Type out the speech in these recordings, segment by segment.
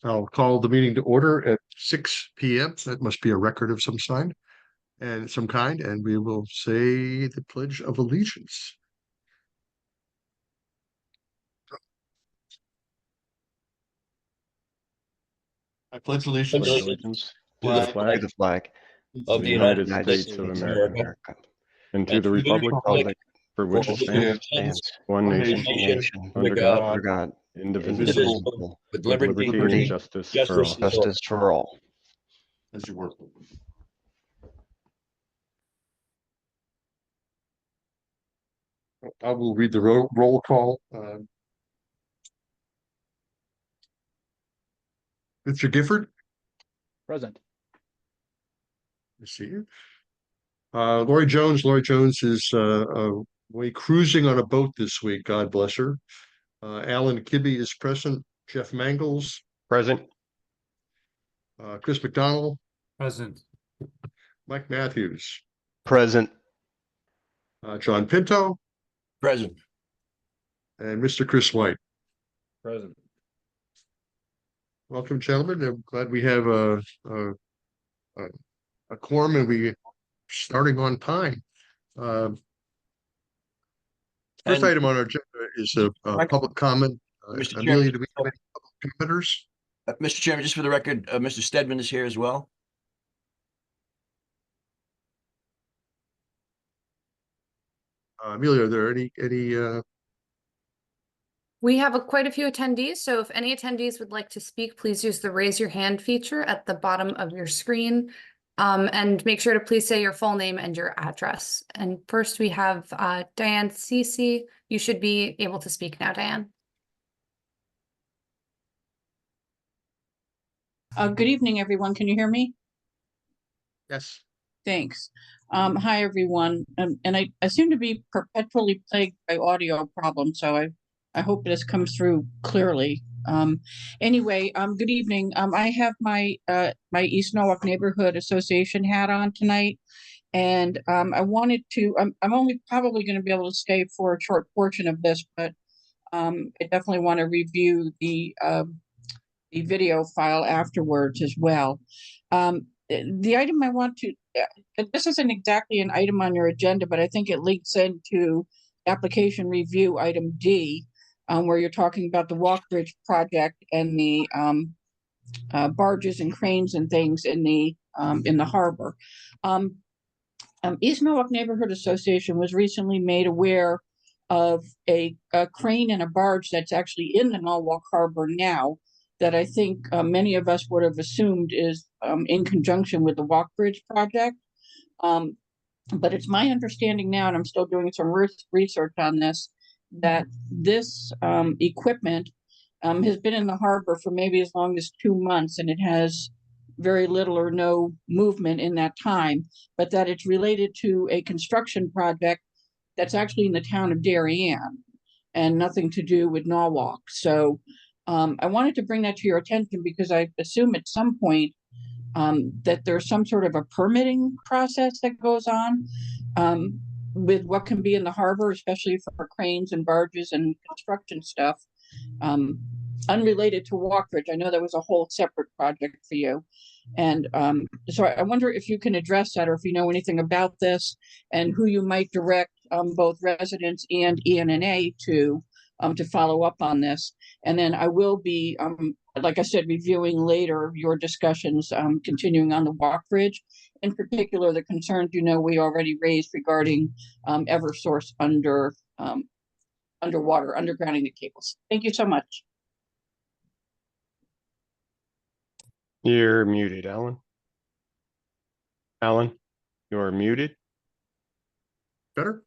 I'll call the meeting to order at 6 p.m. That must be a record of some sign and some kind, and we will say the Pledge of Allegiance. I pledge allegiance allegiance to to the flag the flag of the United States States of of America, and to and the republic for which it stands, one nation, under God, indivisible, indivisible, with with liberty liberty and justice for all. justice for all. as you work. I will read the roll call. Mr. Gifford? Present. I see you. Lori Jones. Lori Jones is away cruising on a boat this week. God bless her. Alan Kibbe is present. Jeff Mangles. Present. Chris McDonald. Present. Mike Matthews. Present. John Pinto. Present. And Mr. Chris White. Present. Welcome, gentlemen. I'm glad we have a quorum and we starting on time. First item on our agenda is a public comment. Mr. Amelia, Chairman, do we have any public commenters? Mr. Chairman, just for the record, Mr. Stedman is here as well. Amelia, are there any We have quite a few attendees, so if any attendees would like to speak, please use the raise your hand feature at the bottom of your screen. And make sure to please say your full name and your address. And first we have Diane Cece. You should be able to speak now, Diane. Good evening, everyone. Can you hear me? Yes. Thanks. Hi, everyone. And I seem to be perpetually plagued by audio problems, so I hope this comes through clearly. Anyway, good evening. I have my my East Norwalk Neighborhood Association hat on tonight, and I wanted to. I'm only probably going to be able to stay for a short portion of this, but I definitely want to review the video file afterwards as well. The item I want to. This isn't exactly an item on your agenda, but I think it links into application review item D. Where you're talking about the Walk Bridge project and the barges and cranes and things in the harbor. East Norwalk Neighborhood Association was recently made aware of a crane and a barge that's actually in the Norwalk Harbor now that I think many of us would have assumed is in conjunction with the Walk Bridge project. But it's my understanding now, and I'm still doing some research on this, that this equipment has been in the harbor for maybe as long as 2 months, and it has very little or no movement in that time, but that it's related to a construction project that's actually in the town of Darien and nothing to do with Norwalk. So I wanted to bring that to your attention because I assume at some point that there's some sort of a permitting process that goes on with what can be in the harbor, especially for cranes and barges and construction stuff, unrelated to Walk Bridge. I know that was a whole separate project for you. And so I wonder if you can address that, or if you know anything about this and who you might direct both residents and ENNA to follow up on this. And then I will be, like I said, reviewing later your discussions, continuing on the Walk Bridge. In particular, the concerns we already raised regarding Eversource underwater, undergrounding the cables. Thank you so much. You're muted, Alan. Alan, you're muted. Better?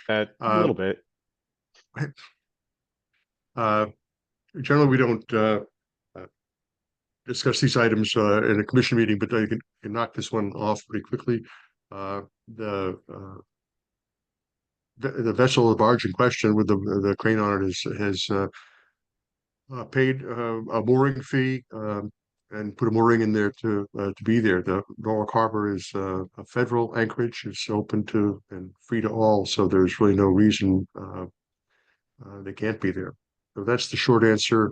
A little bit. Generally, we don't discuss these items in a commission meeting, but I can knock this one off pretty quickly. The vessel, the barge in question with the crane on it has paid a mooring fee and put a mooring in there to be there. The Norwalk Harbor is a federal anchorage. It's open to and free to all, so there's really no reason they can't be there. So that's the short answer.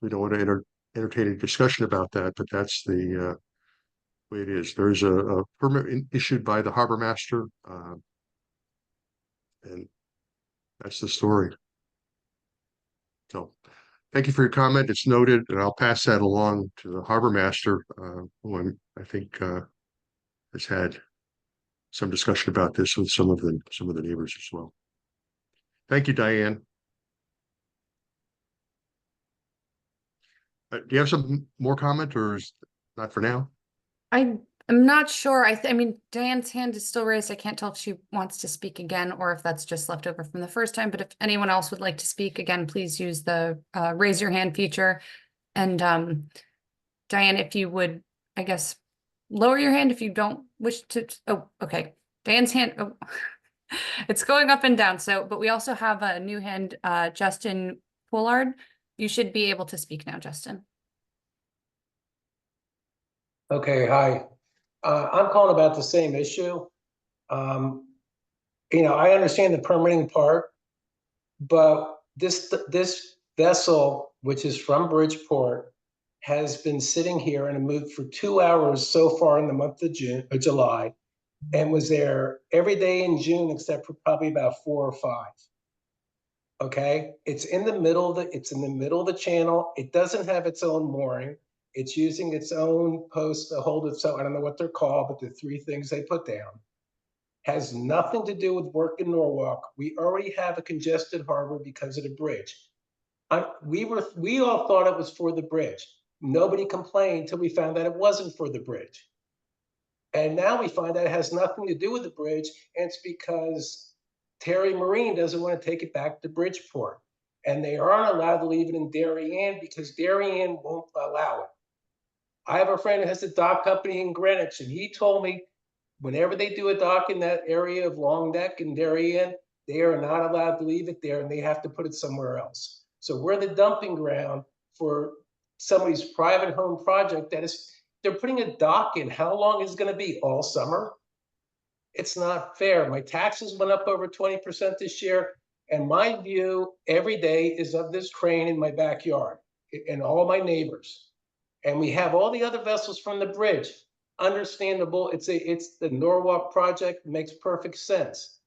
We don't want to entertain a discussion about that, but that's the way it is. There's a permit issued by the harbor master, and that's the story. So, thank you for your comment. It's noted, and I'll pass that along to the harbor master, who I think has had some discussion about this with some of the neighbors as well. Thank you, Diane. Do you have some more comment, or is not for now? I'm not sure. I mean, Diane's hand is still raised. I can't tell if she wants to speak again or if that's just left over from the first time. But if anyone else would like to speak again, please use the raise your hand feature. And Diane, if you would, I guess, lower your hand if you don't wish to. Oh, okay. Diane's hand. Oh, it's going up and down. So, but we also have a new hand, Justin Pollard. You should be able to speak now, Justin. Okay, hi. I'm calling about the same issue. I understand the permitting part, but this vessel, which is from Bridgeport, has been sitting here in a mood for 2 hours so far in the month of July, and was there every day in June except for probably about 4 or 5. Okay, it's in the middle of the channel. It doesn't have its own mooring. It's using its own post to hold itself. I don't know what they're called, but the 3 things they put down has nothing to do with work in Norwalk. We already have a congested harbor because of the bridge. We all thought it was for the bridge. Nobody complained until we found that it wasn't for the bridge. And now we find that it has nothing to do with the bridge, and it's because Terry Marine doesn't want to take it back to Bridgeport. And they aren't allowed to leave it in Darien because Darien won't allow it. I have a friend who has a dock company in Greenwich, and he told me whenever they do a dock in that area of Long Neck and Darien, they are not allowed to leave it there and they have to put it somewhere else. So we're the dumping ground for somebody's private home project they're putting a dock in. How long is it going to be? All summer? It's not fair. My taxes went up over 20% this year. And my view every day is of this crane in my backyard and all my neighbors. And we have all the other vessels from the bridge. Understandable. It's the Norwalk project. Makes perfect sense.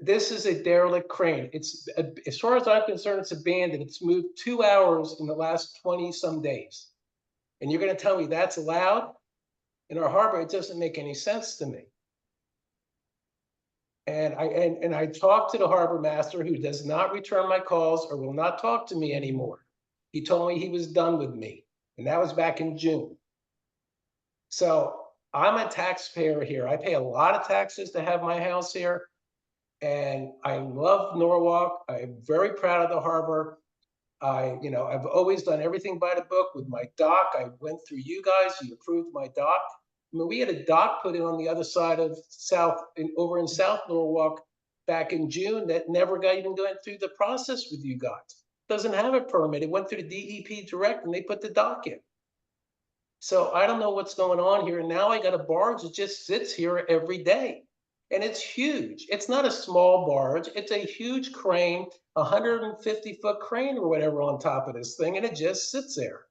This is a derelict crane. It's, as far as I'm concerned, it's abandoned. It's moved 2 hours in the last 20 some days. And you're going to tell me that's allowed? In our harbor, it doesn't make any sense to me. And I talked to the harbor master, who does not return my calls or will not talk to me anymore. He told me he was done with me, and that was back in June. So I'm a taxpayer here. I pay a lot of taxes to have my house here, and I love Norwalk. I'm very proud of the harbor. I've always done everything by the book with my dock. I went through you guys. You approved my dock. I mean, we had a dock put in on the other side of over in South Norwalk back in June that never got even going through the process with you guys. Doesn't have a permit. It went through the DEP direct and they put the dock in. So I don't know what's going on here. And now I got a barge that just sits here every day. And it's huge. It's not a small barge. It's a huge crane, 150-foot crane or whatever on top of this thing. And it just sits there.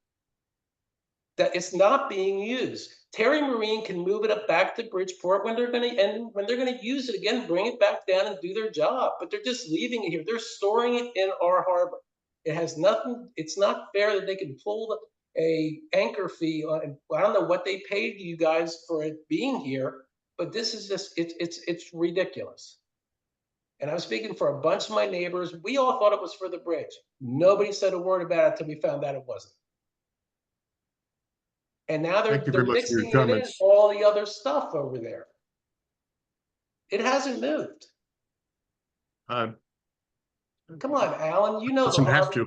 That it's not being used. Terry Marine can move it up back to Bridgeport when they're going to use it again, bring it back down and do their job. But they're just leaving it here. They're storing it in our harbor. It has nothing. It's not fair that they can pull a anchor fee on. I don't know what they paid you guys for it being here, but this is just it's ridiculous. And I'm speaking for a bunch of my neighbors. We all thought it was for the bridge. Nobody said a word about it until we found out it wasn't. And now they're mixing it in all the other stuff over there. It hasn't moved. Come on, Alan. You know Doesn't have to.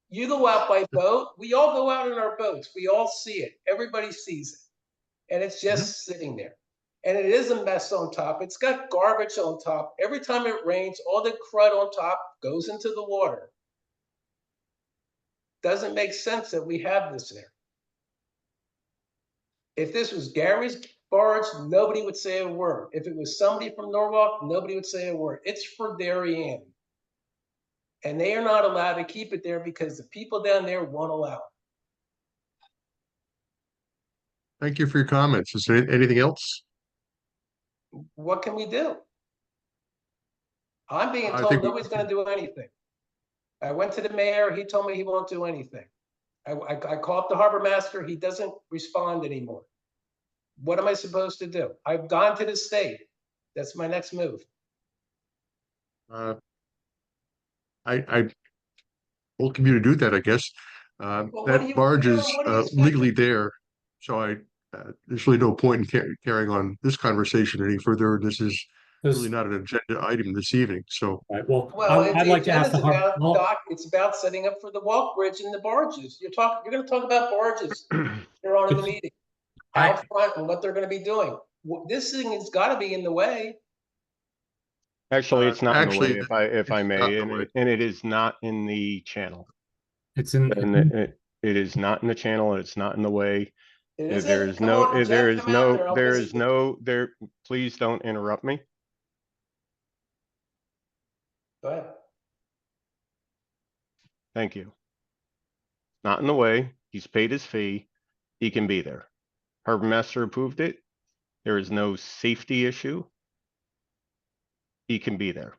You go out by boat. We all go out in our boats. We all see it. Everybody sees it. And it's just sitting there. And it is a mess on top. It's got garbage on top. Every time it rains, all the crud on top goes into the water. Doesn't make sense that we have this there. If this was Gary's barge, nobody would say a word. If it was somebody from Norwalk, nobody would say a word. It's for Darien. And they are not allowed to keep it there because the people down there won't allow it. Thank you for your comments. Is there anything else? What can we do? I'm being I told think we- nobody's gonna do anything. I went to the mayor, he told me he won't do anything. I called the harbor master, he doesn't respond anymore. What am I supposed to do? I've gone to the state. That's my next move. Uh, I welcome you to do that, I guess. Well, what do That you- barge is what do you expect? legally there, so there's really no point in carrying on this conversation any further. This is really not an agenda item this evening, so. Right, well, Well, I'd like to ask agenda's the harbor, about well, dock, it's about setting up for the walk bridge and the barges. You're gonna talk about barges. You're on in the meeting. Out front and what they're gonna be doing. This thing has gotta be in the way. Actually, it's not in the Actually, way, if I it's not may, in the way. and it is not in the channel. it's in, And it is not in the channel, it's not in the way. It There isn't? is Come no, on, there Jeff, is come out there. no, I'll there visit is you. no, there, please don't interrupt me. Go ahead. Thank you. Not in the way, he's paid his fee, he can be there. Harbor master approved it. There is no safety issue. He can be there.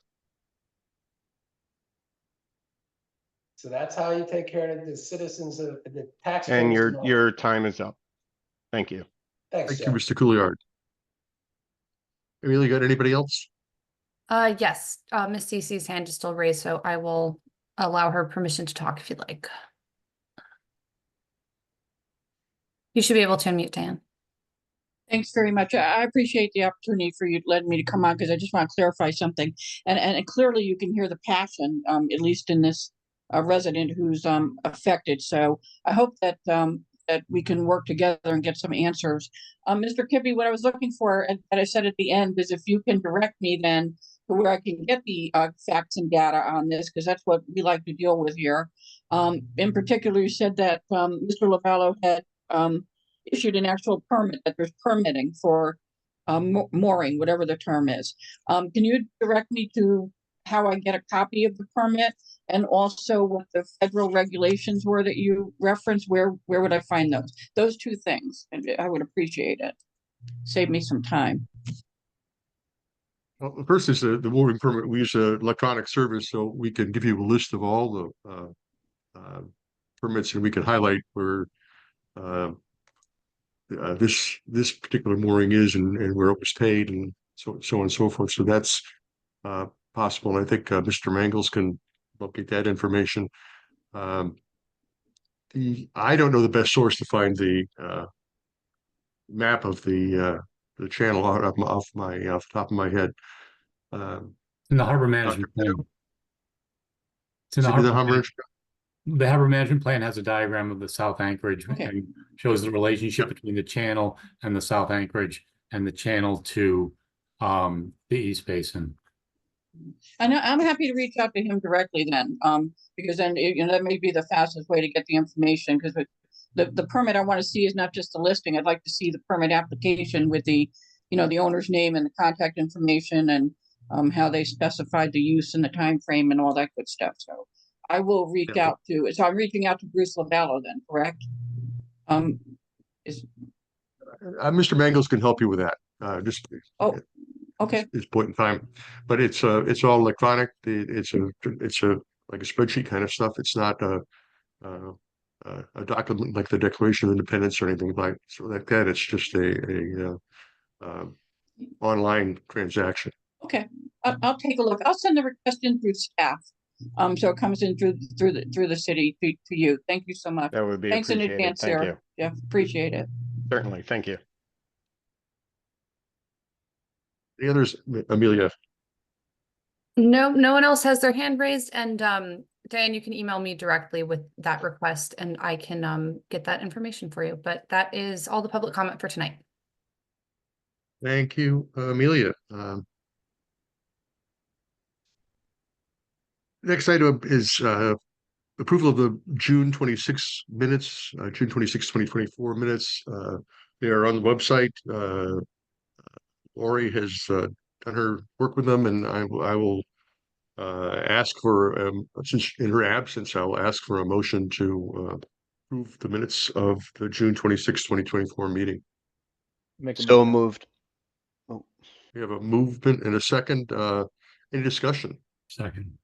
So that's how you take care of the citizens of the taxpayers. And all. your time is up. Thank you. Thanks, Thank you, Jeff. Mr. Couillard. Amelia, got anybody else? Yes, Miss Cece's hand is still raised, so I will allow her permission to talk if you'd like. You should be able to unmute, Dan. Thanks very much. I appreciate the opportunity for you letting me to come on because I just want to clarify something. And clearly you can hear the passion, at least in this resident who's affected. So I hope that that we can work together and get some answers. Mr. Kibbe, what I was looking for, and I said at the end, is if you can direct me then to where I can get the facts and data on this, because that's what we like to deal with here. In particular, you said that Mr. Lavallo had issued an actual permit, that there's permitting for mooring, whatever the term is. Can you direct me to how I get a copy of the permit and also what the federal regulations were that you referenced? Where would I find those? Those two things, and I would appreciate it. Save me some time. Well, the first is the mooring permit. We use an electronic service, so we can give you a list of all the permits, and we can highlight where this particular mooring is and where it was paid, and so on and so forth. So that's possible. And I think Mr. Mangles can locate that information. I don't know the best source to find the map of the channel off the top of my head. In the harbor management plan. It's in the Is it harbor, Hummer? the harbor management plan has a diagram of the South Anchorage Okay. and shows the relationship between the channel and the South Anchorage and the channel to the East Basin. And I'm happy to reach out to him directly then, because then that may be the fastest way to get the information. Because the permit I want to see is not just the listing. I'd like to see the permit application with the the owner's name and the contact information and how they specified the use and the time frame and all that good stuff. So I will reach out to. So I'm reaching out to Bruce Lavallo then, correct? Mr. Mangles can help you with that. Just Oh, okay. this point in time, but it's all electronic. It's a like a spreadsheet kind of stuff. It's not a document like the Declaration of Independence or anything like that. It's just a online transaction. Okay, I'll take a look. I'll send the request in through staff. So it comes in through the city to you. Thank you so much. That would be Thanks in appreciated. advance, Thank Sarah. you. Yeah, appreciate it. Certainly, thank you. The others, Amelia. No one else has their hand raised, and Diane, you can email me directly with that request and I can get that information for you. But that is all the public comment for tonight. Thank you, Amelia. Next item is approval of the June 26 minutes, June 26, 2024 minutes. They are on the website. Lori has done her work with them, and I will ask for, since in her absence, I will ask for a motion to approve the minutes of the June 26, 2024 meeting. Make a So motion. moved. We have a movement and a second, any discussion? Second.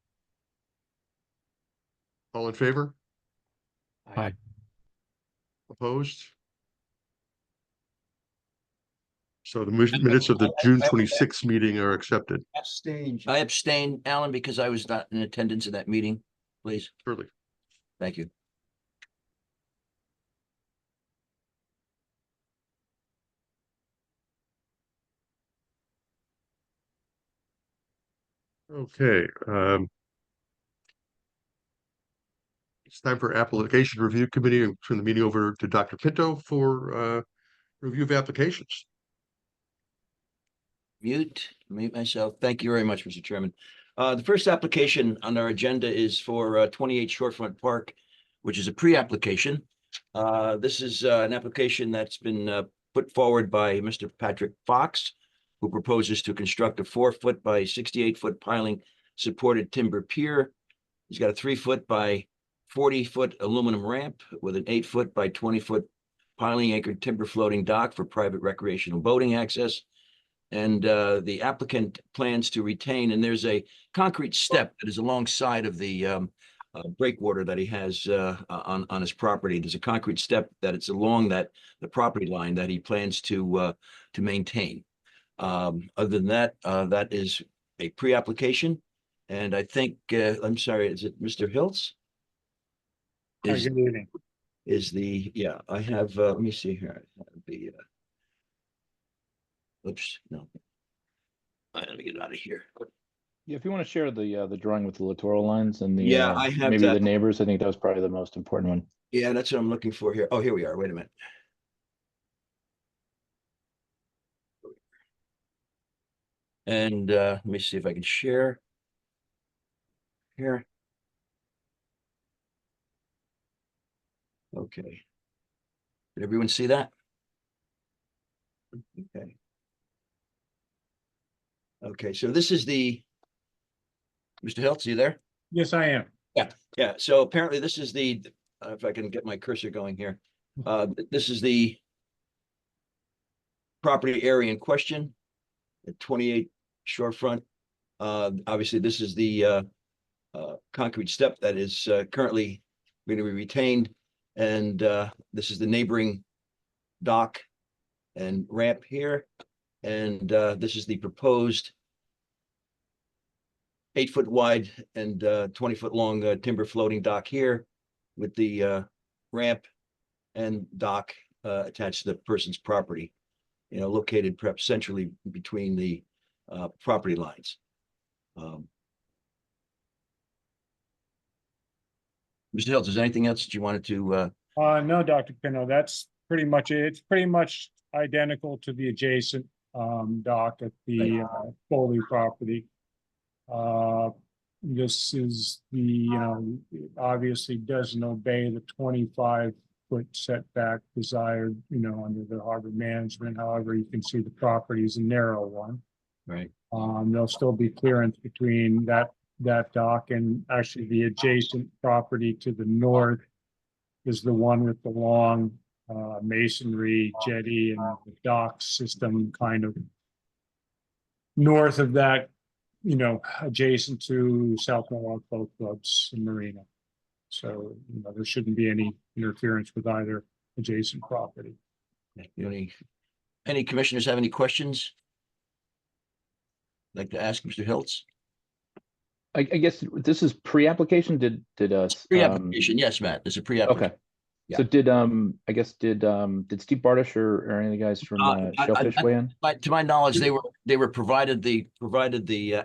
All in favor? Aye. Opposed? So the minutes of the June 26th meeting are accepted. I abstain, Alan, because I was not in attendance at that meeting, please. Surely. Thank you. Okay, it's time for application review committee. I'll turn the meeting over to Dr. Pinto for review of applications. Mute myself. Thank you very much, Mr. Chairman. The first application on our agenda is for 28 Shorefront Park, which is a pre-application. This is an application that's been put forward by Mr. Patrick Fox, who proposes to construct a 4-foot by 68-foot piling supported timber pier. He's got a 3-foot by 40-foot aluminum ramp with an 8-foot by 20-foot piling anchored timber floating dock for private recreational boating access. And the applicant plans to retain, and there's a concrete step that is alongside of the breakwater that he has on his property. There's a concrete step that it's along the property line that he plans to maintain. Other than that, that is a pre-application. And I think, I'm sorry, is it Mr. Hiltz? Good evening. Yeah, I have, let me see here. Oops, no. Let me get out of here. Yeah, if you want to share the drawing with the littoral lines and the Yeah, I have maybe that. the neighbors, I think that was probably the most important one. Yeah, that's what I'm looking for here. Oh, here we are. Wait a minute. And let me see if I can share here. Okay. Did everyone see that? Okay. Okay, so this is Mr. Hiltz, you there? Yes, I am. Yeah, so apparently this is if I can get my cursor going here. This is the property area in question at 28 Shorefront. Obviously, this is the concrete step that is currently going to be retained. And this is the neighboring dock and ramp here. And this is the proposed 8-foot wide and 20-foot long timber floating dock here with the ramp and dock attached to the person's property, located perhaps centrally between the property lines. Mr. Hiltz, is there anything else that you wanted to? No, Dr. Pino, that's pretty much it. It's pretty much identical to the adjacent dock at the Foley property. This is obviously doesn't obey the 25-foot setback desired, under the harbor management. However, you can see the property is a narrow one. Right. There'll still be clearance between that dock and actually the adjacent property to the north is the one with the long masonry jetty and the dock system kind of north of that, adjacent to South Mohawk Boat Club's marina. So, there shouldn't be any interference with either adjacent property. Any commissioners have any questions? Like to ask Mr. Hiltz? I guess this is pre-application. Did Pre-application, yes, Matt. There's a pre-application. Okay. So did Steve Bartish or any of the guys from Shellfish weigh in? To my knowledge, they were provided the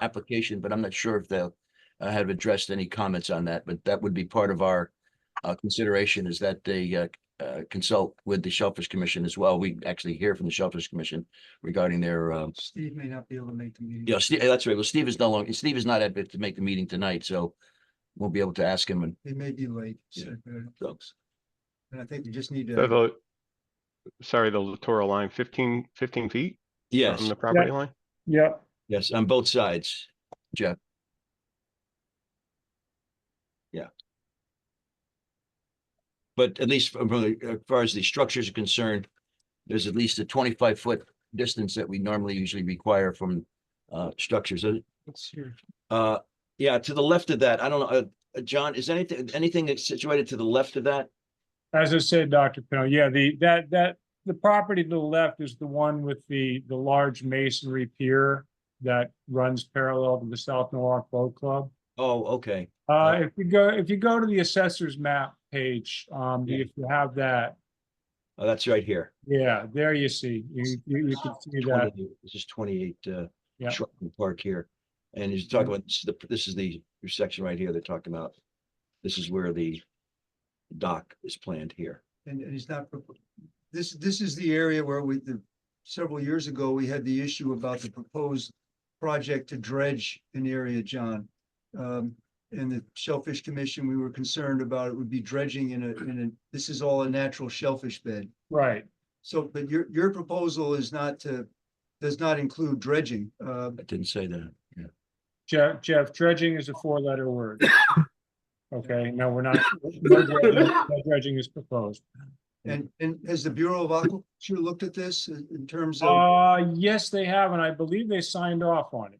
application, but I'm not sure if they'll have addressed any comments on that. But that would be part of our consideration, is that they consult with the Shellfish Commission as well. We actually hear from the Shellfish Commission regarding their. Steve may not be able to make the meeting. Yeah, Steve, that's right. Well, Steve is not able to make the meeting tonight, so we'll be able to ask him. And He may be late. Yeah. So, and I think you just need to. The littoral line, 15 feet yes, from the property line? Yep. yes, on both sides, Jeff. Yeah. But at least as far as the structures are concerned, there's at least a 25-foot distance that we normally usually require from structures. Yeah, to the left of that, I don't know, John, is anything that's situated to the left of that? As I said, Dr. Pennell, yeah, the property to the left is the one with the large masonry pier that runs parallel to the South Norwalk Boat Club. Oh, okay. If you go to the assessor's map page, if you have that, Oh, that's right here. yeah, there you see, you can see that. This is 28 Yeah. Shortland Park here. And he's talking about, this is the section right here they're talking about. This is where the dock is planned here. And he's not, this is the area where several years ago, we had the issue about the proposed project to dredge an area, John. In the Shellfish Commission, we were concerned about it would be dredging this is all a natural shellfish bed. Right, So, but your proposal does not include dredging. I didn't say that. Yeah. Jeff, dredging is a 4-letter word. Okay, no, we're not, no dredging is proposed. And has the Bureau of Aquaculture looked at this in terms of? Yes, they have, and I believe they signed off on it.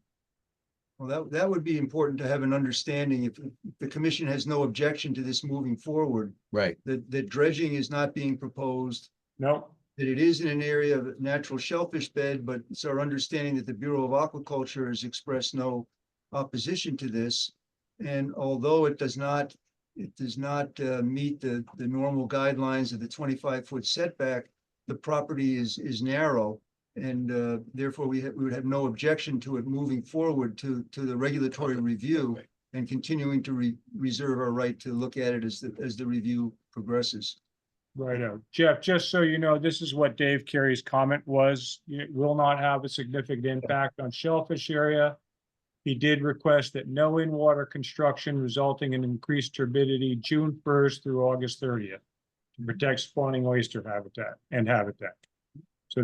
Well, that would be important to have an understanding if the commission has no objection to this moving forward, Right. that dredging is not being proposed, Nope, that it is in an area of natural shellfish bed, but it's our understanding that the Bureau of Aquaculture has expressed no opposition to this. And although it does not meet the normal guidelines of the 25-foot setback, the property is narrow. And therefore, we would have no objection to it moving forward to the regulatory review and continuing to reserve our right to look at it as the review progresses. right out. Jeff, just so you know, this is what Dave Carey's comment was. It will not have a significant impact on shellfish area. He did request that no in-water construction resulting in increased turbidity June 1st through August 30th to protect spawning oyster habitat. So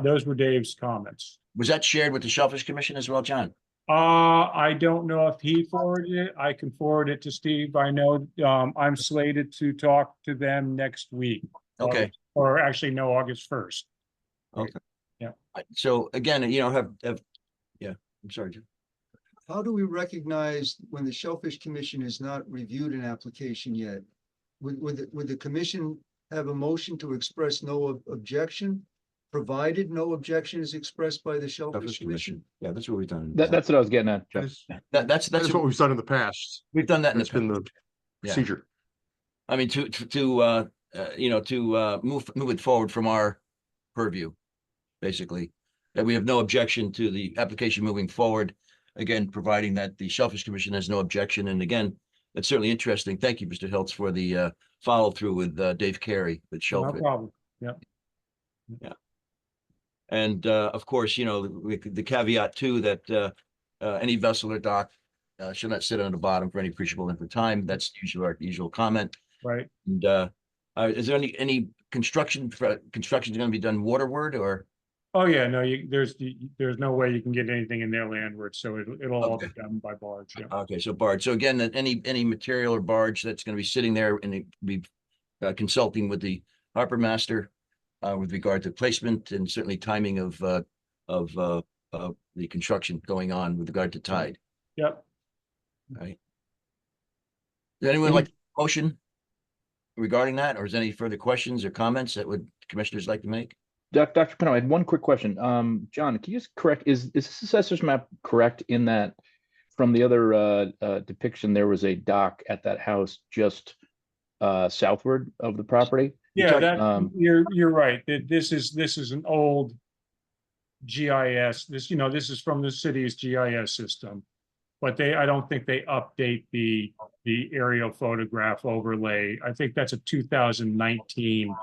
those were Dave's comments. Was that shared with the Shellfish Commission as well, John? I don't know if he forwarded it. I can forward it to Steve. I know, I'm slated to talk to them next week. Okay. Or actually, no, August 1st. Okay. Yeah. So again, yeah, I'm sorry, Jim. How do we recognize when the Shellfish Commission has not reviewed an application yet? Would the commission have a motion to express no objection, provided no objection is expressed by the Shellfish Commission? Yeah, that's what we've done. That's what I was getting at, Jeff. That's That's what we've done in the past. we've done that in That's been the Yeah. procedure. I mean, to move it forward from our purview, basically. That we have no objection to the application moving forward. Again, providing that the Shellfish Commission has no objection. And again, that's certainly interesting. Thank you, Mr. Hiltz, for the follow through with Dave Carey with No Shellfish. problem. Yeah. And of course, the caveat too that any vessel or dock should not sit on the bottom for any appreciable length of time. That's usually our usual comment. Right. And is there any construction going to be done waterward or? Oh, yeah, no, there's no way you can get anything in there landward, so it'll all be Okay. done by barge, yeah. Okay, so barge. So again, that any material or barge that's going to be sitting there and be consulting with the harbor master with regard to placement and certainly timing of the construction going on with regard to tide. Yep. Right. Does anyone like a motion regarding that, or is there any further questions or comments that commissioners like to make? Dr. Pennell, I had one quick question. John, can you just correct, is this assessor's map correct in that from the other depiction, there was a dock at that house just southward of the property? Yeah, you're right. This is an old GIS. This is from the city's GIS system. But I don't think they update the aerial photograph overlay. I think that's a 2019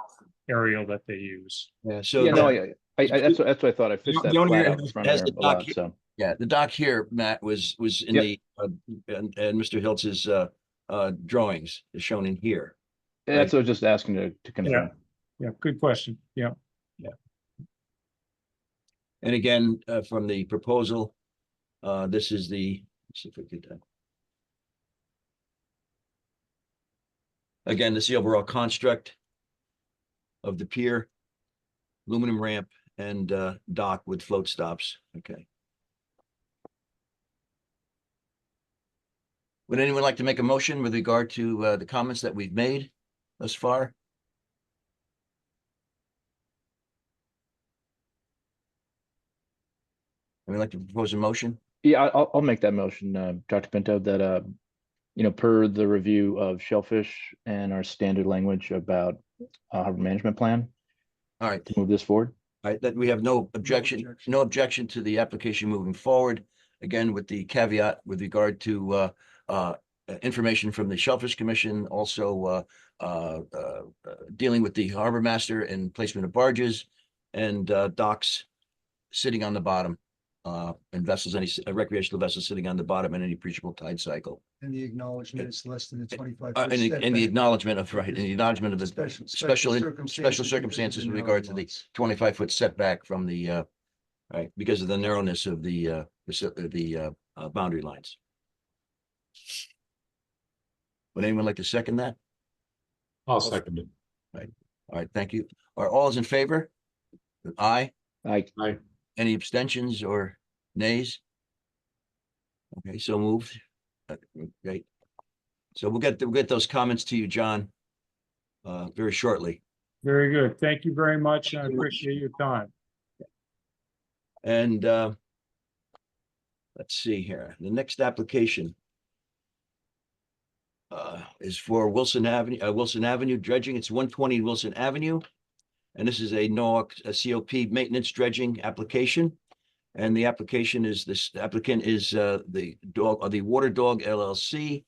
aerial that they use. Yeah, so Yeah, no, that's what I thought. I fished that the only flat area out in front has of the there a lot, dock here. so. Yeah, the dock here, Matt, was in Yep. the and Mr. Hiltz's drawings is shown in here. That's what I was just asking to confirm. Yeah, good question. Yeah. And again, from the proposal, this is let's see if we could. Again, this is the overall construct of the pier. aluminum ramp and dock with float stops. Okay. Would anyone like to make a motion with regard to the comments that we've made thus far? Would you like to propose a motion? Yeah, I'll make that motion, Dr. Pinto, that, per the review of Shellfish and our standard language about harbor management plan, All right. to move this forward. All right, that we have no objection to the application moving forward. Again, with the caveat with regard to information from the Shellfish Commission, also dealing with the harbor master and placement of barges and docks sitting on the bottom, and vessels, any recreational vessels sitting on the bottom in any appreciable tide cycle. And the acknowledgement is less than the 25. And the acknowledgement of, right, and the acknowledgement of the special circumstances with regard to the 25-foot setback from the right, because of the narrowness of the boundary lines. Would anyone like to second that? I'll second it. All right, thank you. Are all in favor? Aye. I, Any abstentions or nays? Okay, so moved. Great. So we'll get those comments to you, John, very shortly. Very good. Thank you very much. I appreciate your time. And let's see here. The next application is for Wilson Avenue dredging. It's 120 Wilson Avenue. And this is a COP maintenance dredging application. And the application is, this applicant is the Water Dog LLC,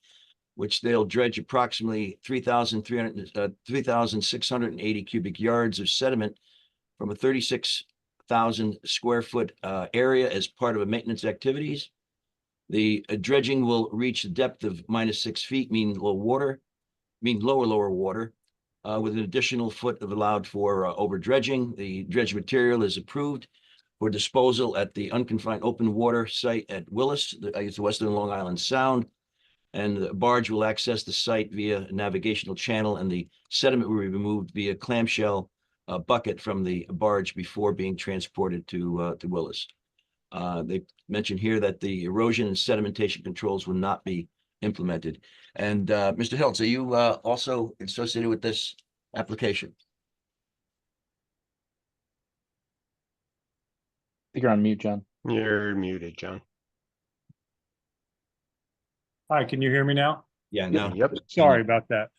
which they'll dredge approximately 3,680 cubic yards of sediment from a 36,000 square foot area as part of a maintenance activities. The dredging will reach a depth of -6 feet, mean lower water, with an additional foot of allowed for over dredging. The dredge material is approved for disposal at the unconfined open water site at Willis, it's Western Long Island Sound. And the barge will access the site via a navigational channel, and the sediment will be removed via clamshell bucket from the barge before being transported to Willis. They mentioned here that the erosion and sedimentation controls will not be implemented. And Mr. Hiltz, are you also associated with this application? I think you're on mute, John. You're muted, John. Hi, can you hear me now? Yeah, no. Yep. Sorry about that.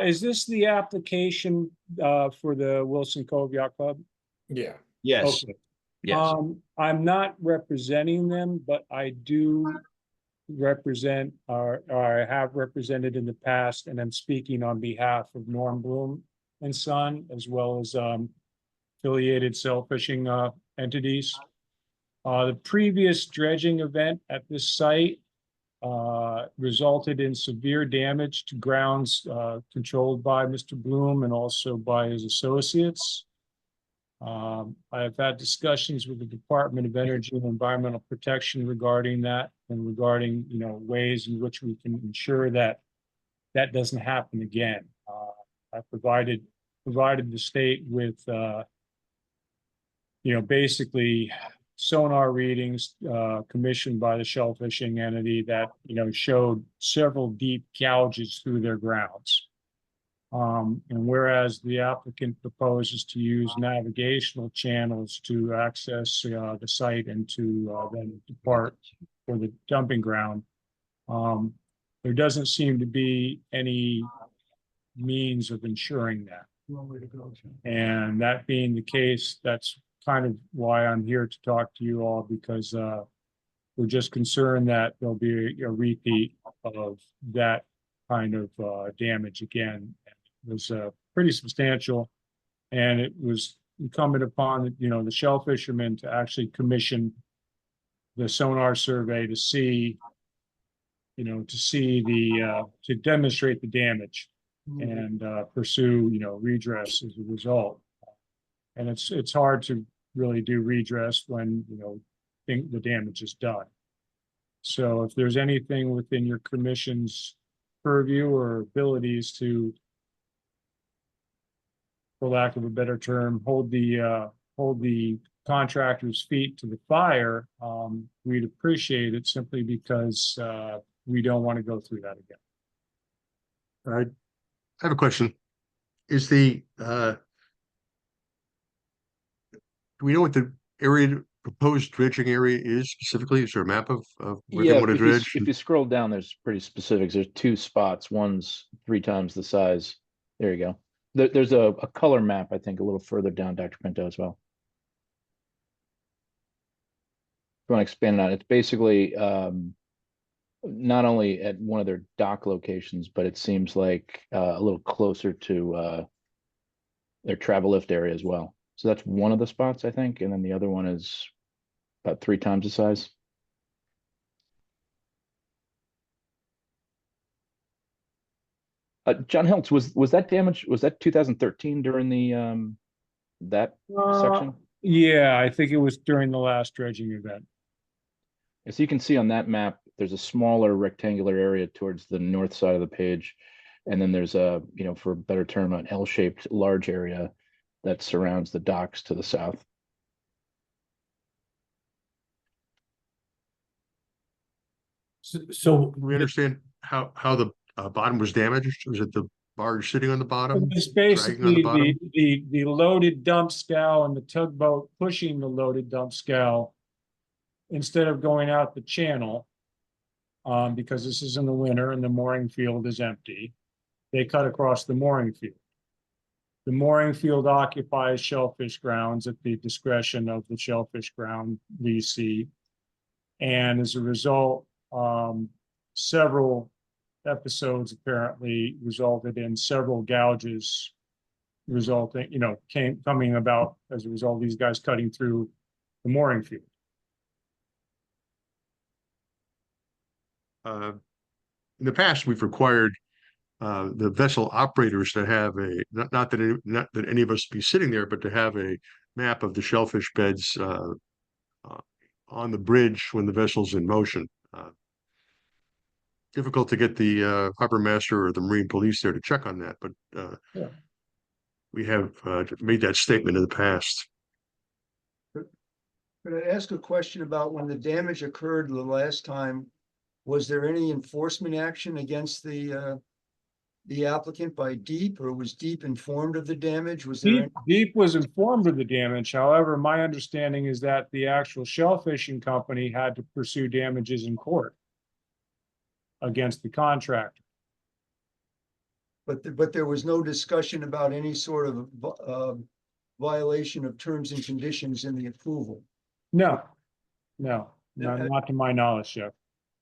Is this the application for the Wilson Cove Yacht Club? Yes. Okay. Yes. I'm not representing them, but I do represent, or I have represented in the past, and I'm speaking on behalf of Norm Bloom and Son, as well as affiliated sail fishing entities. The previous dredging event at this site resulted in severe damage to grounds controlled by Mr. Bloom and also by his associates. I've had discussions with the Department of Energy and Environmental Protection regarding that, and regarding, ways in which we can ensure that that doesn't happen again. I provided the state with, basically sonar readings commissioned by the shell fishing entity that, showed several deep gouges through their grounds. And whereas the applicant proposes to use navigational channels to access the site and to then depart for the dumping ground, there doesn't seem to be any means of ensuring that. And that being the case, that's kind of why I'm here to talk to you all, because we're just concerned that there'll be a repeat of that kind of damage again. It was pretty substantial, and it was incumbent upon the shell fishermen to actually commission the sonar survey to see to demonstrate the damage and pursue redress as a result. And it's hard to really do redress when the damage is done. So if there's anything within your commission's purview or abilities to for lack of a better term, hold the contractor's feet to the fire, we'd appreciate it simply because, we don't want to go through that again. I have a question. Is the, do we know what the area, proposed dredging area is specifically? Is there a map of where they Yeah, want to if you, dredge? if you scroll down, there's pretty specifics. There's 2 spots. One's 3 times the size. There you go. There's a color map, I think, a little further down, Dr. Pinto, as well. If you want to expand on it, it's basically not only at one of their dock locations, but it seems like a little closer to their travel lift area as well. So that's one of the spots, I think, and then the other one is about 3 times the size. John Hiltz, was that damage? Was that 2013 during the that section? Yeah, I think it was during the last dredging event. As you can see on that map, there's a smaller rectangular area towards the north side of the page. And then there's a, for a better term, an L-shaped large area that surrounds the docks to the south. So Do we understand how the bottom was damaged? Was it the barge sitting on the bottom? It's dragging on the basically bottom? the loaded dump scow and the tugboat pushing the loaded dump scow instead of going out the channel, because this is in the winter and the mooring field is empty, they cut across the mooring field. The mooring field occupies shellfish grounds at the discretion of the shellfish ground leasee. And as a result, several episodes apparently resulted in several gouges resulting, coming about as a result of these guys cutting through the mooring field. In the past, we've required the vessel operators to have a, not that any of us be sitting there, but to have a map of the shellfish beds on the bridge when the vessel's in motion. Difficult to get the harbor master or the marine police there to check on that, but Yeah. we have made that statement in the past. Could I ask a question about when the damage occurred the last time? Was there any enforcement action against the applicant by Deep, or was Deep informed of the damage? Was there? Deep was informed of the damage. However, my understanding is that the actual shellfishing company had to pursue damages in court against the contractor. But there was no discussion about any sort of violation of terms and conditions in the approval. No, not to my knowledge, Jeff.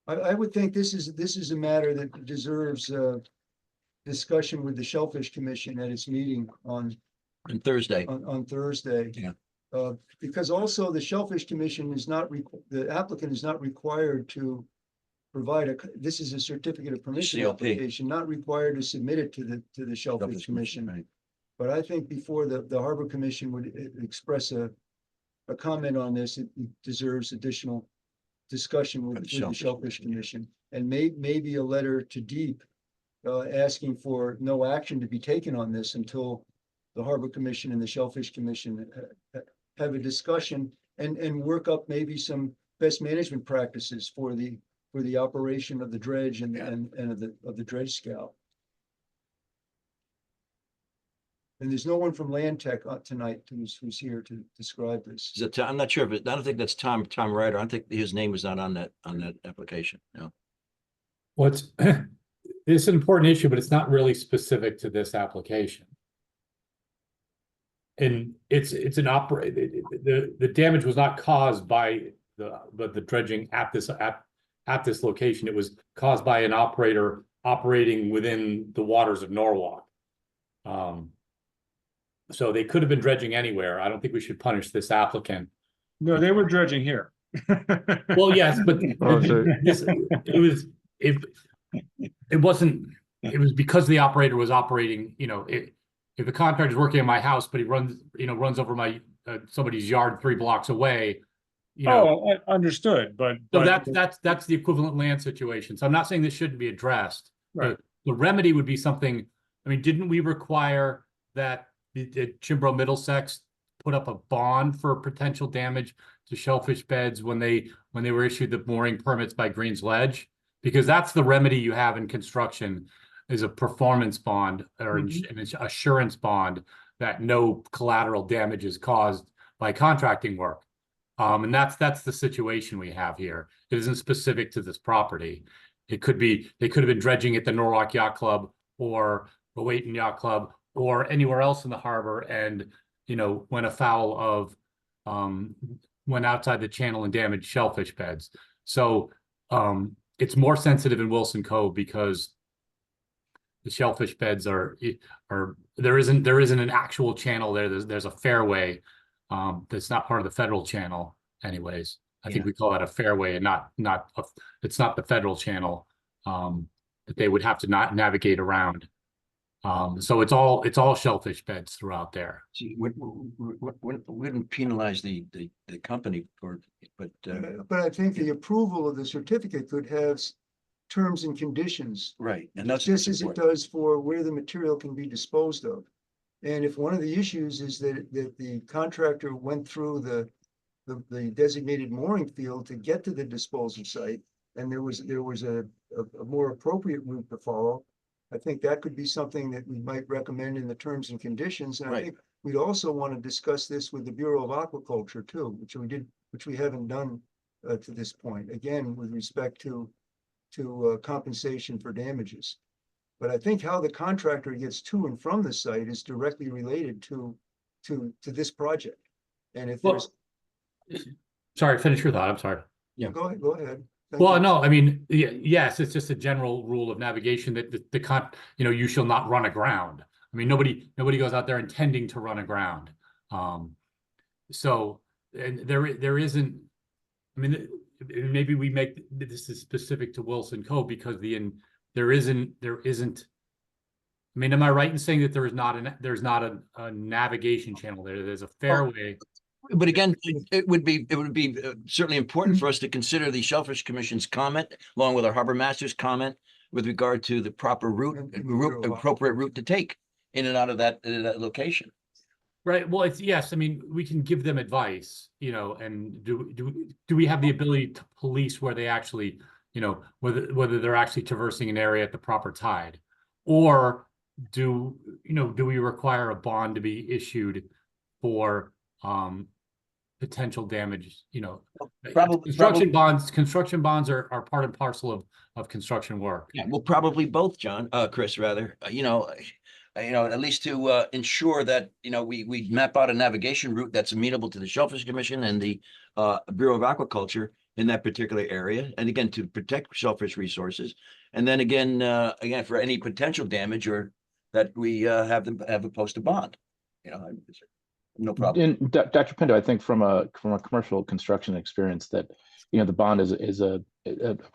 I would think this is a matter that deserves discussion with the Shellfish Commission at its meeting on Thursday. on Thursday. Yeah. Because also the Shellfish Commission is not, the applicant is not required to provide this is a certificate of permission COP. application, not required to submit it to the Shellfish Commission. Right. But I think before the Harbor Commission would express a comment on this, it deserves additional discussion with the Shellfish Commission. And maybe a letter to Deep asking for no action to be taken on this until the Harbor Commission and the Shellfish Commission have a discussion and work up maybe some best management practices for the operation of the dredge and of the dredge scow. And there's no one from Land Tech tonight who's here to describe this. Is it, I'm not sure, but I don't think that's Tom Ryder. I don't think his name is not on that application. No. what's, it's an important issue, but it's not really specific to this application. And it's an the damage was not caused by the dredging at this location. It was caused by an operator operating within the waters of Norwalk. So they could have been dredging anywhere. I don't think we should punish this applicant. No, they were dredging here. Well, yes, but Oh, so- it wasn't, it was because the operator was operating, if the contractor's working on my house, but he runs over my, somebody's yard 3 blocks away, Oh, understood, but. So that's the equivalent land situation. So I'm not saying this shouldn't be addressed. Right. The remedy would be something, I mean, didn't we require that Chimbrow Middlesex put up a bond for potential damage to shellfish beds when they were issued the mooring permits by Green's Ledge, because that's the remedy you have in construction is a performance bond or an assurance bond that no collateral damage is caused by contracting work. And that's the situation we have here. It isn't specific to this property. It could be, they could have been dredging at the Norwalk Yacht Club or the Wayton Yacht Club or anywhere else in the harbor and, you know, went afoul of, went outside the channel and damaged shellfish beds. So it's more sensitive in Wilson Cove because the shellfish beds are there isn't an actual channel there. There's a fairway that's not part of the federal channel anyways. I think we call that a fairway and it's not the federal channel that they would have to navigate around. So it's all shellfish beds throughout there. See, we wouldn't penalize the company for, but But I think the approval of the certificate could have terms and conditions, right, and that's just as it important. does for where the material can be disposed of. And if one of the issues is that the contractor went through the designated mooring field to get to the disposal site, and there was a more appropriate route to follow, I think that could be something that we might recommend in the terms and conditions. And I Right. think we'd also want to discuss this with the Bureau of Aquaculture too, which we haven't done to this point, again, with respect to compensation for damages. But I think how the contractor gets to and from the site is directly related to this project. And if Well, sorry, finish your thought. I'm sorry. go ahead. Thank Well, you. no, I mean, yes, it's just a general rule of navigation that you shall not run aground. I mean, nobody goes out there intending to run aground. So, and there isn't, I mean, maybe we make this is specific to Wilson Cove because there isn't, I mean, am I right in saying that there's not a navigation channel there? There's a fairway. But again, it would be certainly important for us to consider the Shellfish Commission's comment, along with our harbor master's comment, with regard to the proper appropriate route to take in and out of that location. Right. Well, yes. I mean, we can give them advice, and do we have the ability to police where they actually, whether they're actually traversing an area at the proper tide, or do we require a bond to be issued for potential damage? Construction bonds are part and parcel of construction work. Yeah, well, probably both, John, Chris, rather, at least to ensure that, we map out a navigation route that's amenable to the Shellfish Commission and the Bureau of Aquaculture in that particular area. And again, to protect shellfish resources. And then again, for any potential damage or that we have a post a bond, no problem. And Dr. Pinto, I think from a commercial construction experience that, the bond is a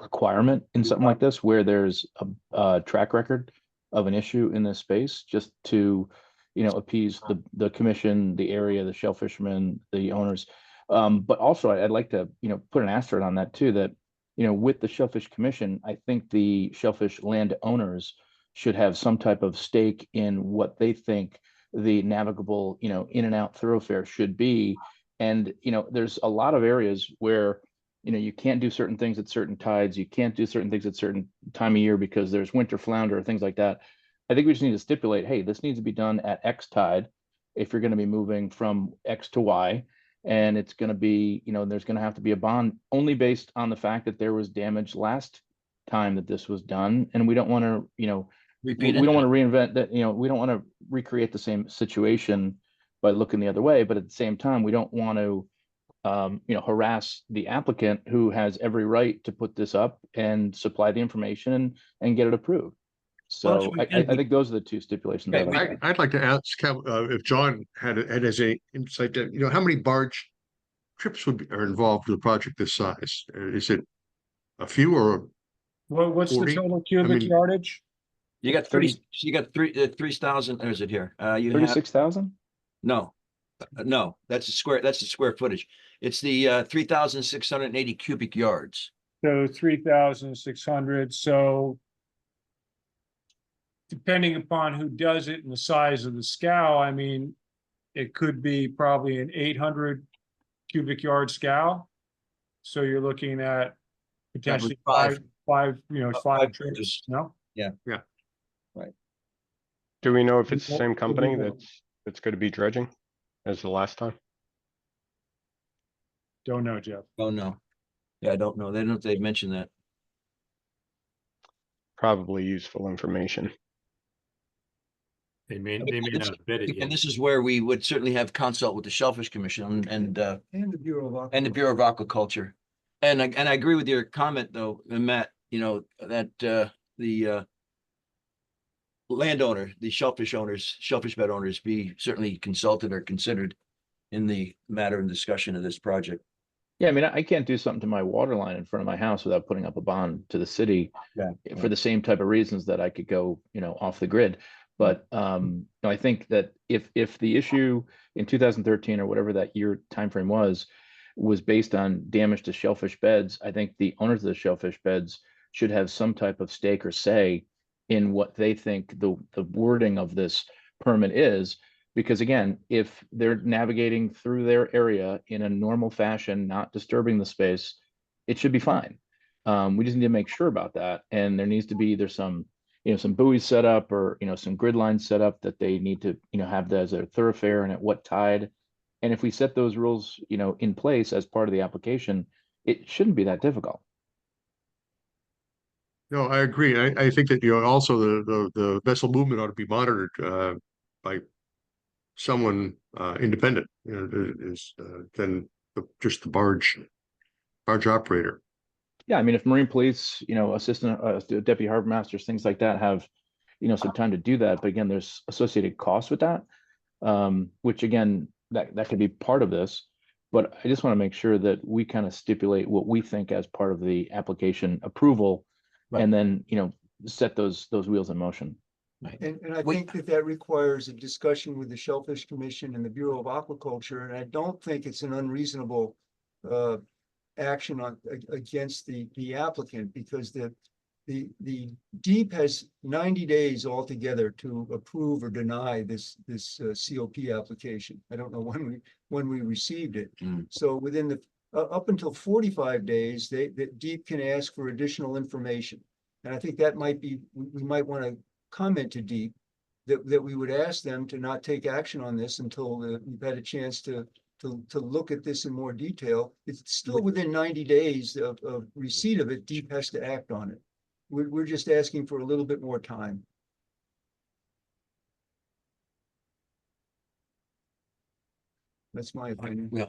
requirement in something like this, where there's a track record of an issue in this space, just to, appease the commission, the area, the shell fishermen, the owners. But also I'd like to, put an asterisk on that too, that, with the Shellfish Commission, I think the shellfish landowners should have some type of stake in what they think the navigable, in and out thoroughfare should be. And, there's a lot of areas where, you can't do certain things at certain tides. You can't do certain things at certain time of year because there's winter flounder or things like that. I think we just need to stipulate, hey, this needs to be done at X tide if you're going to be moving from X to Y. And it's going to be, there's going to have to be a bond only based on the fact that there was damage last time that this was done. And we don't want to, we don't want to reinvent that, we don't want to recreate the same situation by looking the other way. But at the same time, we don't want to, harass the applicant who has every right to put this up and supply the information and get it approved. So I think those are the two stipulations. I'd like to ask if John had as a insight that, how many barge trips are involved with a project this size? Is it a few or? Well, what's 40? the total cubic yardage? You got 3,000, or is it here? You 36,000? No, that's the square footage. It's the 3,680 cubic yards. So 3,600, so depending upon who does it and the size of the scow, I mean, it could be probably an 800 cubic yard scow. So you're looking at potentially five. five, Five five dredges. trips, no? Do we know if it's the No, same we company don't. that's going to be dredging as the last time? Don't know, Jeff. Oh, no. Yeah, I don't know. They don't, they've mentioned that. Probably useful information. They may And not have bid it And yet. this is where we would certainly have consult with the Shellfish Commission and And the Bureau of. the Bureau of Aquaculture. And I agree with your comment though, Matt, that the landowner, the shellfish owners, shellfish bed owners be certainly consulted or considered in the matter and discussion of this project. Yeah, I mean, I can't do something to my water line in front of my house without putting up a bond to the city Yeah. for the same type of reasons that I could go, off the grid. But I think that if the issue in 2013 or whatever that year timeframe was based on damage to shellfish beds, I think the owners of the shellfish beds should have some type of stake or say in what they think the wording of this permit is. Because again, if they're navigating through their area in a normal fashion, not disturbing the space, it should be fine. We just need to make sure about that. And there needs to be either some buoys set up or, some grid lines set up that they need to, have that as a thoroughfare and at what tide. And if we set those rules, in place as part of the application, it shouldn't be that difficult. No, I agree. I think that, also the vessel movement ought to be monitored by someone independent, than just the barge operator. Yeah, I mean, if Marine Police, assistant deputy harbor masters, things like that have, some time to do that. But again, there's associated costs with that, which again, that could be part of this. But I just want to make sure that we kind of stipulate what we think as part of the application approval, and then, set those wheels in motion. And I think that requires a discussion with the Shellfish Commission and the Bureau of Aquaculture, and I don't think it's an unreasonable action against the applicant, because the DEEP has 90 days altogether to approve or deny this COP application. I don't know when we received it. So within the up until 45 days, the DEEP can ask for additional information. And I think that might be, we might want to comment to DEEP that we would ask them to not take action on this until we've had a chance to look at this in more detail. It's still within 90 days of receipt of it, DEEP has to act on it. We're just asking for a little bit more time. That's my opinion. Yeah.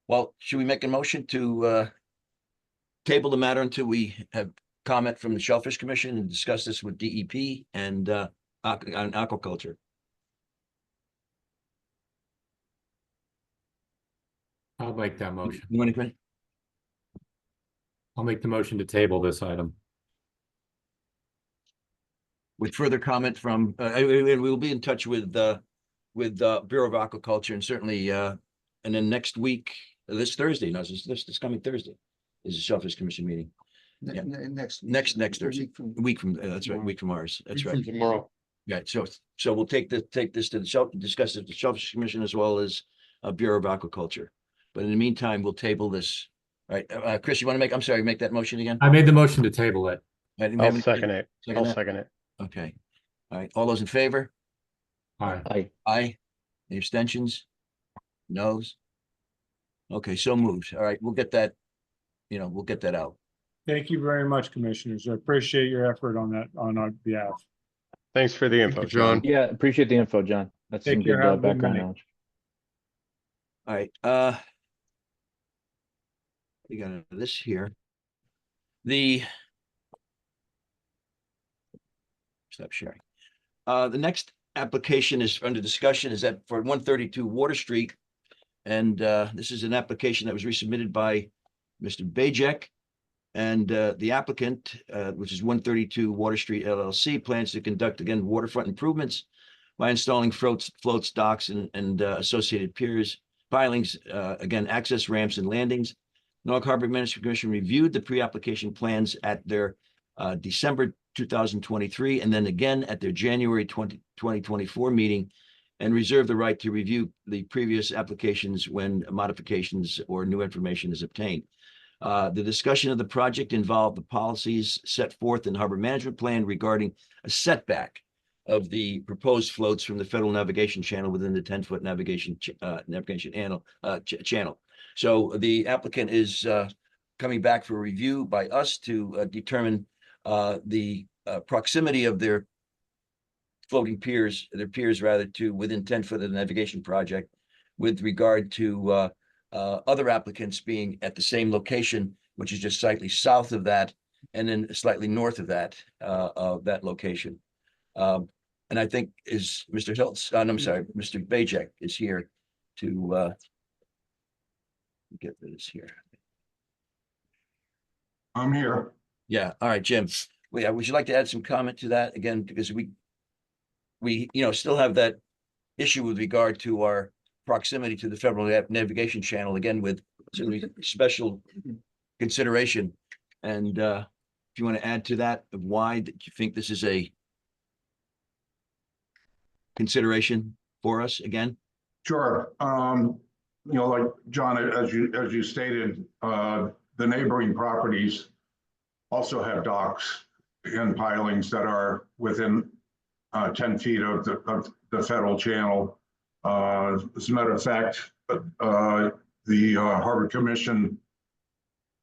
Well, should we make a motion to table the matter until we have comment from the Shellfish Commission and discuss this with DEP and aquaculture? I'll make that motion. You want anything? I'll make the motion to table this item. With further comment from, we'll be in touch with Bureau of Aquaculture, and certainly, and then next week, this Thursday, no, this coming Thursday is the Shellfish Commission meeting. Yeah. Next Thursday, a week from, that's right, a week from ours, that's right. Tomorrow. Yeah, so we'll take this to the discuss it with the Shellfish Commission as well as Bureau of Aquaculture. But in the meantime, we'll table this. All right, Chris, you want to make that motion again? I made the motion to table it. I'll second it. I'll second it. Okay. All right, all those in favor? Aye. Aye. Any abstentions? Noes? Okay, so moved. All right, we'll get that, we'll get that out. Thank you very much, commissioners. I appreciate your effort on that, on our behalf. Thanks for the info, you, John. John. Yeah, appreciate the info, John. That's some Take care. good Have a good background night. knowledge. All right, we got this here. Stop sharing. The next application is under discussion is that for 132 Water Street. And this is an application that was resubmitted by Mr. Bajek. And the applicant, which is 132 Water Street LLC, plans to conduct, again, waterfront improvements by installing floats, docks, and associated piers, pilings, again, access ramps and landings. Norfolk Harbor Administrative Commission reviewed the pre-application plans at their December 2023, and then again at their January 2024 meeting, and reserve the right to review the previous applications when modifications or new information is obtained. The discussion of the project involved the policies set forth in the Harbor Management Plan regarding a setback of the proposed floats from the Federal Navigation Channel within the 10-foot navigation channel. So the applicant is coming back for review by us to determine the proximity of their floating piers, to within 10 foot of the navigation project, with regard to other applicants being at the same location, which is just slightly south of that, and then slightly north of that location. And I think is Mr. Hiltz, I'm sorry, Mr. Bajek is here to get this here. I'm here. Yeah, all right, Jim. Would you like to add some comment to that again? Because we still have that issue with regard to our proximity to the Federal Navigation Channel, again, with certainly special consideration. And if you want to add to that, of why you think this is a consideration for us again? Sure. Like John, as you stated, the neighboring properties also have docks and pilings that are within 10 feet of the federal channel. As a matter of fact, the Harbor Commission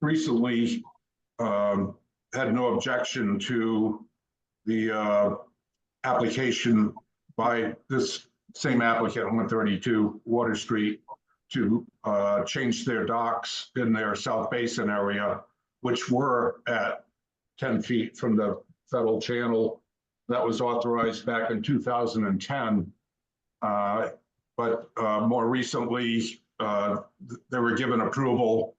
recently had no objection to the application by this same applicant, 132 Water Street, to change their docks in their South Basin area, which were at 10 feet from the federal channel. That was authorized back in 2010. But more recently, they were given approval,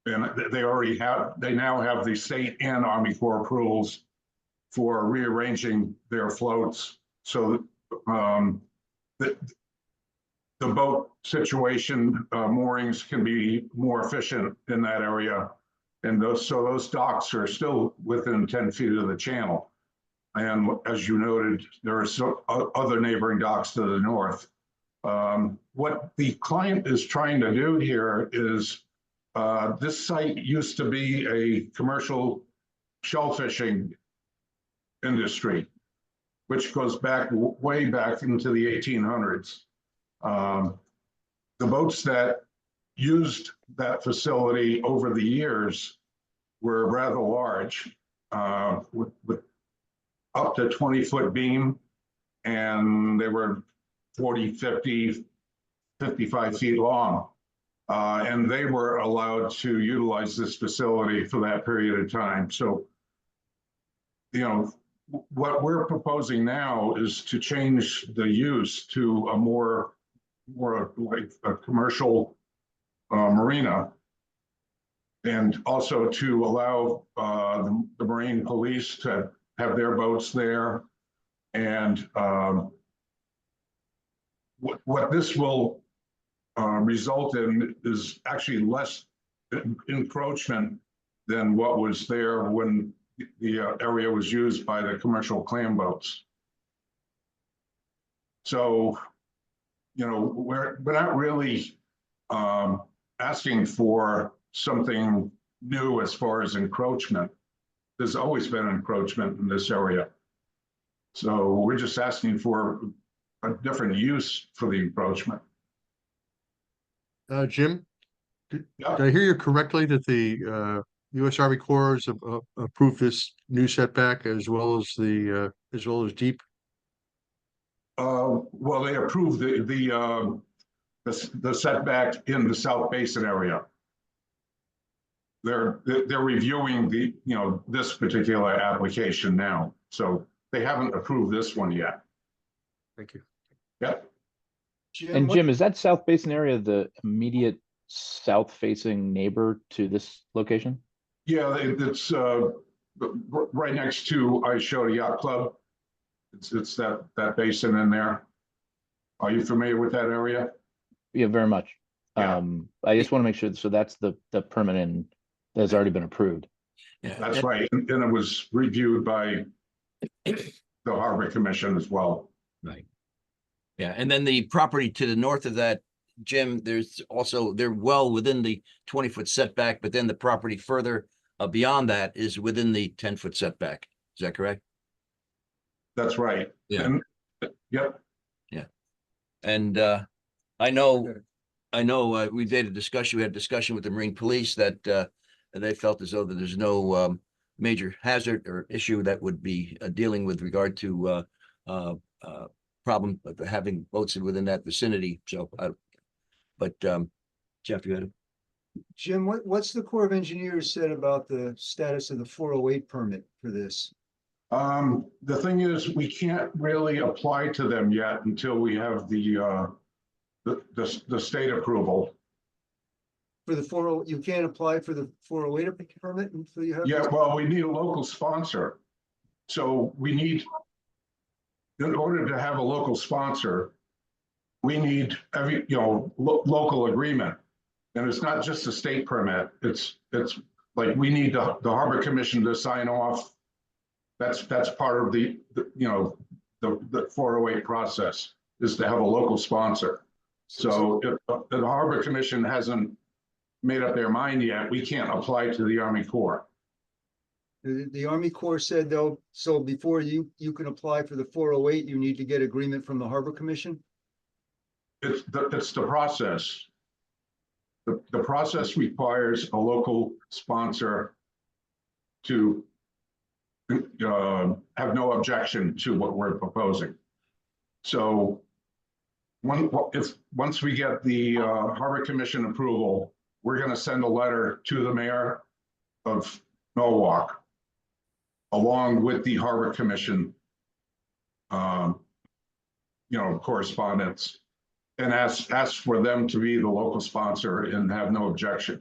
and they now have the state and Army Corps approvals for rearranging their floats. So the boat situation, moorings can be more efficient in that area. And those docks are still within 10 feet of the channel. And as you noted, there are other neighboring docks to the north. What the client is trying to do here is, this site used to be a commercial shellfishing industry, which goes back way back into the 1800s. The boats that used that facility over the years were rather large, with up to 20-foot beam, and they were 40, 50, 55 feet long. And they were allowed to utilize this facility for that period of time. So, what we're proposing now is to change the use to a more like a commercial marina, and also to allow the Marine Police to have their boats there. And what this will result in is actually less encroachment than what was there when the area was used by the commercial clam boats. So, we're not really asking for something new as far as encroachment. There's always been encroachment in this area. So we're just asking for a different use for the encroachment. Jim, did I hear you correctly that the U.S. Army Corps has approved this new setback as well as deep? Well, they approved the setback in the South Basin area. They're reviewing this particular application now, so they haven't approved this one yet. Thank you. Yep. And Jim, is that South Basin area the immediate south-facing neighbor to this location? Yeah, it's right next to Ishota Yacht Club. It's that basin in there. Are you familiar with that area? Yeah, very much. Yeah. I just want to make sure. So that's the permanent that has already been approved. Yeah, That's right. And it was reviewed by the Harbor Commission as well. Right. Yeah, and then the property to the north of that, Jim, there's also, they're well within the 20-foot setback, but then the property further beyond that is within the 10-foot setback. Is that correct? That's right. Yeah. And, yep. And I know we had a discussion with the Marine Police that they felt as though that there's no major hazard or issue that would be dealing with regard to problem of having boats within that vicinity. So, but Jeff, you had Jim, what's the Corps of Engineers said about the status of the 408 permit for this? The thing is, we can't really apply to them yet until we have the state approval. For the 40, you can't apply for the 408 permit until you have. Yeah, well, we need a local sponsor. So we need, in order to have a local sponsor, we need every, local agreement. And it's not just a state permit. It's like we need the Harbor Commission to sign off. That's part of the 408 process, is to have a local sponsor. So if the Harbor Commission hasn't made up their mind yet, we can't apply to the Army Corps. The Army Corps said though, so before you can apply for the 408, you need to get agreement from the Harbor Commission? It's the process. The process requires a local sponsor to have no objection to what we're proposing. So once we get the Harbor Commission approval, we're going to send a letter to the mayor of Norwalk, along with the Harbor Commission, correspondence, and ask for them to be the local sponsor and have no objection.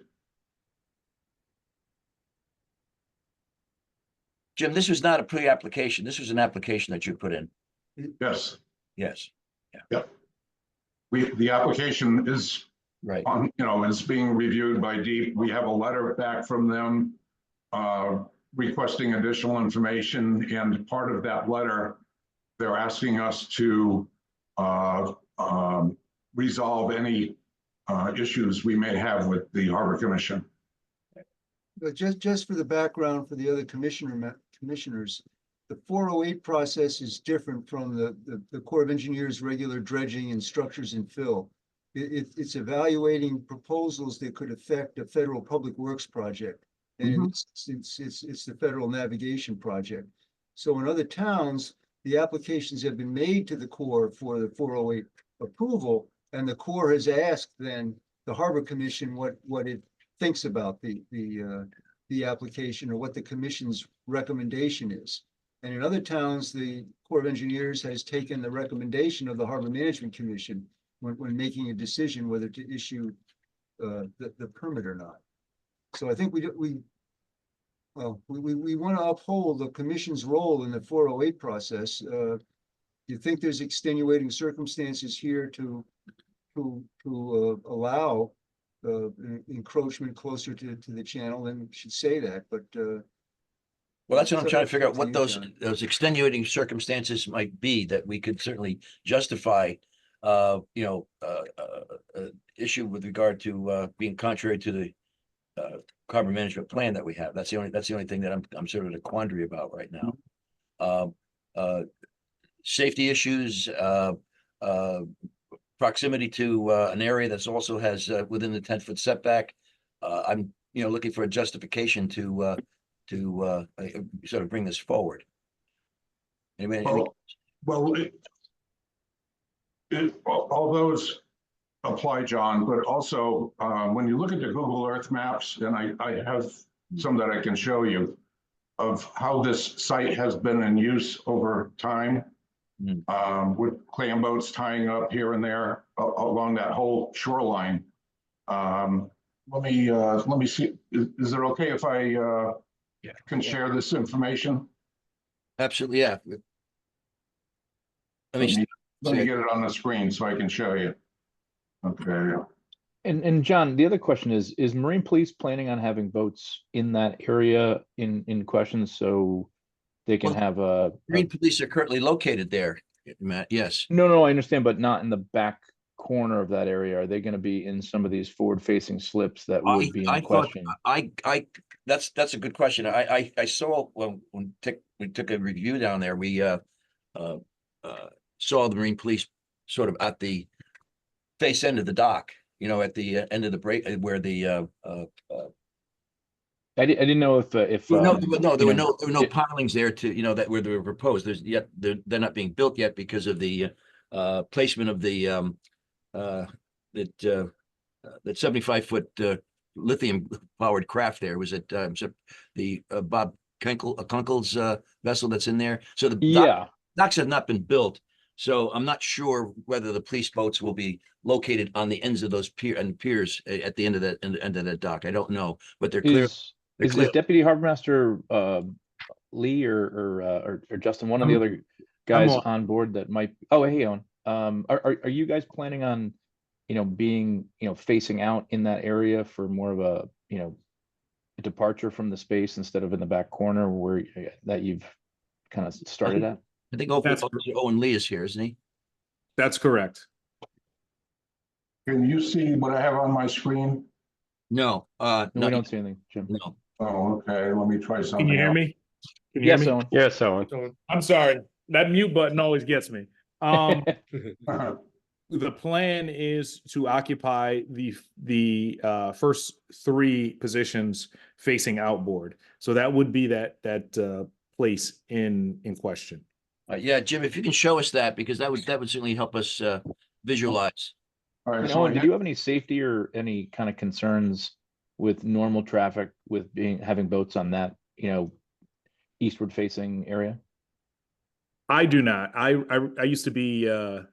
Jim, this was not a pre-application. This was an application that you put in. Yes. Yes. Yep. The application is Right. is being reviewed by DEEP. We have a letter back from them requesting additional information, and part of that letter, they're asking us to resolve any issues we may have with the Harbor Commission. But just for the background for the other commissioners, the 408 process is different from the Corps of Engineers regular dredging and structures and fill. It's evaluating proposals that could affect a federal public works project. And it's the federal navigation project. So in other towns, the applications have been made to the Corps for the 408 approval, and the Corps has asked then the Harbor Commission what it thinks about the application, or what the commission's recommendation is. And in other towns, the Corps of Engineers has taken the recommendation of the Harbor Management Commission when making a decision whether to issue the permit or not. So I think we want to uphold the commission's role in the 408 process. Do you think there's extenuating circumstances here to allow encroachment closer to the channel? Then we should say that, but well, that's what I'm trying to figure out, what you, those John. extenuating circumstances might be that we could certainly justify issue with regard to being contrary to the carbon management plan that we have. That's the only thing that I'm sort of in a quandary about right now. Safety issues, proximity to an area that's also has within the 10-foot setback. I'm looking for a justification to sort of bring this forward. All those apply, John, but also when you look at the Google Earth maps, and I have some that I can show you of how this site has been in use over time, with clam boats tying up here and there along that whole shoreline. Let me see. Is it okay if I can share this information? Absolutely, yeah. Let me get it on the screen so I can show you. Okay. And John, the other question is Marine Police planning on having boats in that area in question? So they can Well, have Green police are currently located there, Matt, yes. no, I understand, but not in the back corner of that area. Are they gonna be in some of these forward-facing slips that would be I in thought, question? that's a good question. I saw, when we took a review down there, we saw the Marine Police sort of at the face end of the dock, you know, at the end of the break, where the I didn't know if no, there you were know, no pilings there to, you know, that where they were proposed. There's yet, they're not being built yet because of the placement of the that 75-foot lithium powered craft there. Was it the Bob Kunkel's vessel that's in there? So the yeah, docks have not been built. So I'm not sure whether the police boats will be located on the ends of those piers at the end of that dock. I don't know, but they're clear. is Deputy Harbor Master Lee or Justin, one of the other guys on board that might? Oh, hey, Owen. Are you guys planning on, you know, being, you know, facing out in that area for more of a, you know, a departure from the space instead of in the back corner where that you've kind of started at? I think Owen Lee is here, isn't he? That's correct. Can you see what I have on my screen? No, No, we don't see anything, Jim. no. Oh, okay, let me try something. Can you hear else. me? Can you hear Yes, me? Owen. Yes, Owen. I'm sorry. That mute button always gets me. The plan is to occupy the first three positions facing outboard. So that would be that place in question. Yeah, Jim, if you can show us that, because that would certainly help us visualize. All right, And so Owen, I did you have any safety or any kind of concerns with normal traffic with having boats on that, you know, eastward facing area? I do not. I used to be at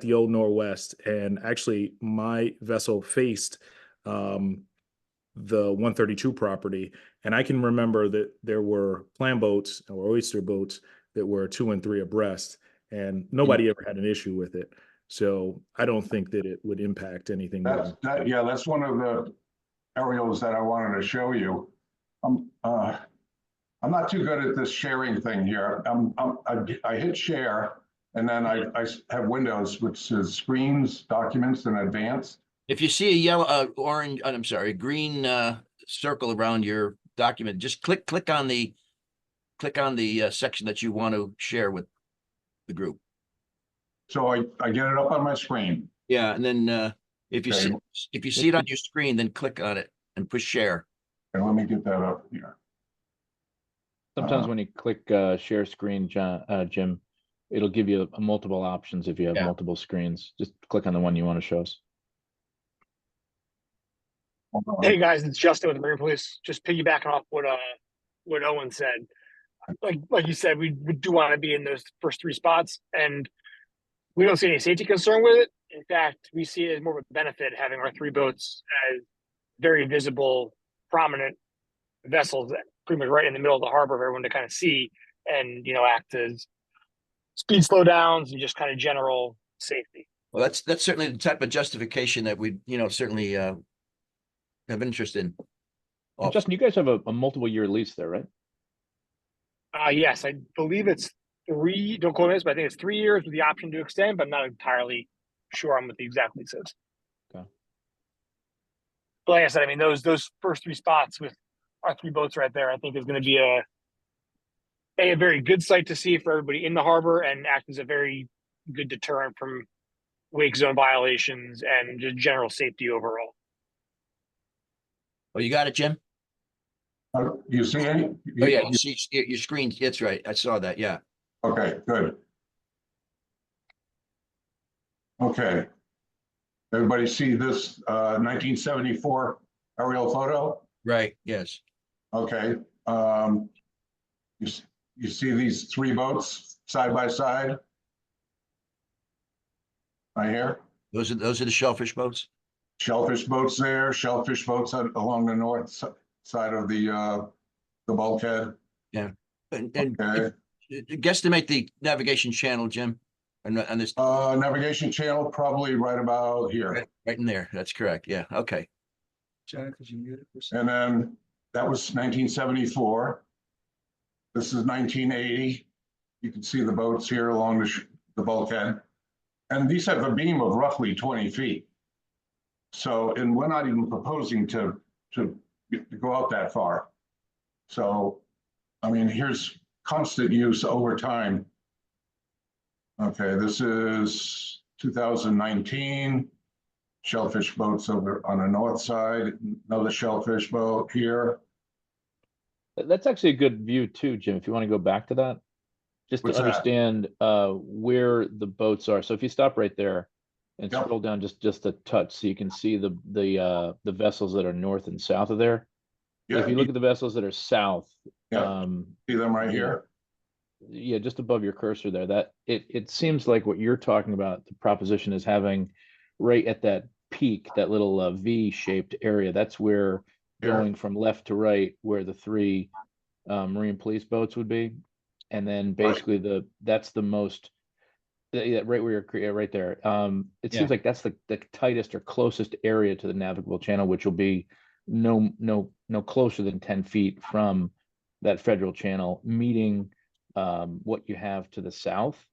the old Norwest, and actually my vessel faced the 132 property, and I can remember that there were clam boats or oyster boats that were 2 and 3 abreast, and nobody ever had an issue with it. So I don't think that it would impact anything. that's one of the aerials that I wanted to show you. I'm not too good at this sharing thing here. I hit share, and then I have windows, which says screens, documents, and advanced. If you see a yellow, orange, I'm sorry, a green circle around your document, just click on the section that you want to share with the group. So I get it up on my screen. Yeah, and then if you Okay. see it on your screen, then click on it and push share. Okay, let me get that up here. Sometimes when you click share screen, Jim, it'll give you multiple options if you have multiple screens. Just click on the one you want to show us. Hold on. Hey guys, it's Justin with the Marine Police. Just piggybacking off what Owen said. Like you said, we do want to be in those first three spots, and we don't see any safety concern with it. In fact, we see it as more of a benefit having our three boats as very visible, prominent vessels that pretty much right in the middle of the harbor for everyone to kind of see and, you know, act as speed slowdowns and just kind of general safety. Well, that's certainly the type of justification that we, you know, certainly have interest in. And Justin, you guys have a multiple year lease there, right? Yes, I believe it's 3, don't quote me, but I think it's 3 years with the option to extend, but I'm not entirely sure on what the exact lease is. Okay. But like I said, I mean, those first three spots with our three boats right there, I think is going to be a very good sight to see for everybody in the harbor and act as a very good deterrent from wake zone violations and just general safety overall. Oh, you got it, Jim? You see any? Oh, yeah, you see your screen. That's right. I saw that. Yeah. Okay, good. Okay. Everybody see this 1974 aerial photo? Right. Yes. Okay. You see these three boats side by side? Right here? Those are the shellfish boats. Shellfish boats there, shellfish boats along the north side of the bulkhead. Yeah. And Okay. guesstimate the navigation channel, Jim. On this Navigation channel probably right about here. right in there. That's correct. Yeah. Okay. John, could you mute it for a second? And then that was 1974. This is 1980. You can see the boats here along the bulkhead. And these have a beam of roughly 20 feet. So, and we're not even proposing to go out that far. So, I mean, here's constant use over time. Okay, this is 2019. Shellfish boats over on the north side, another shellfish boat here. That's actually a good view too, Jim, if you want to go back to that. Just to What's that? understand where the boats are. So if you stop right there and Yep. scroll down just a touch, so you can see the vessels that are north and south of there. Yeah, If you look at the vessels that are south, Yeah. See them right here? yeah, just above your cursor there, that it seems like what you're talking about, the proposition is having right at that peak, that little V-shaped area. That's where Here. going from left to right, where the three marine police boats would be. And then basically that's the most, yeah, right where you're right there. It seems like that's the tightest or closest area to the navigable channel, which will be no closer than 10 feet from that federal channel, meeting what you have to the south.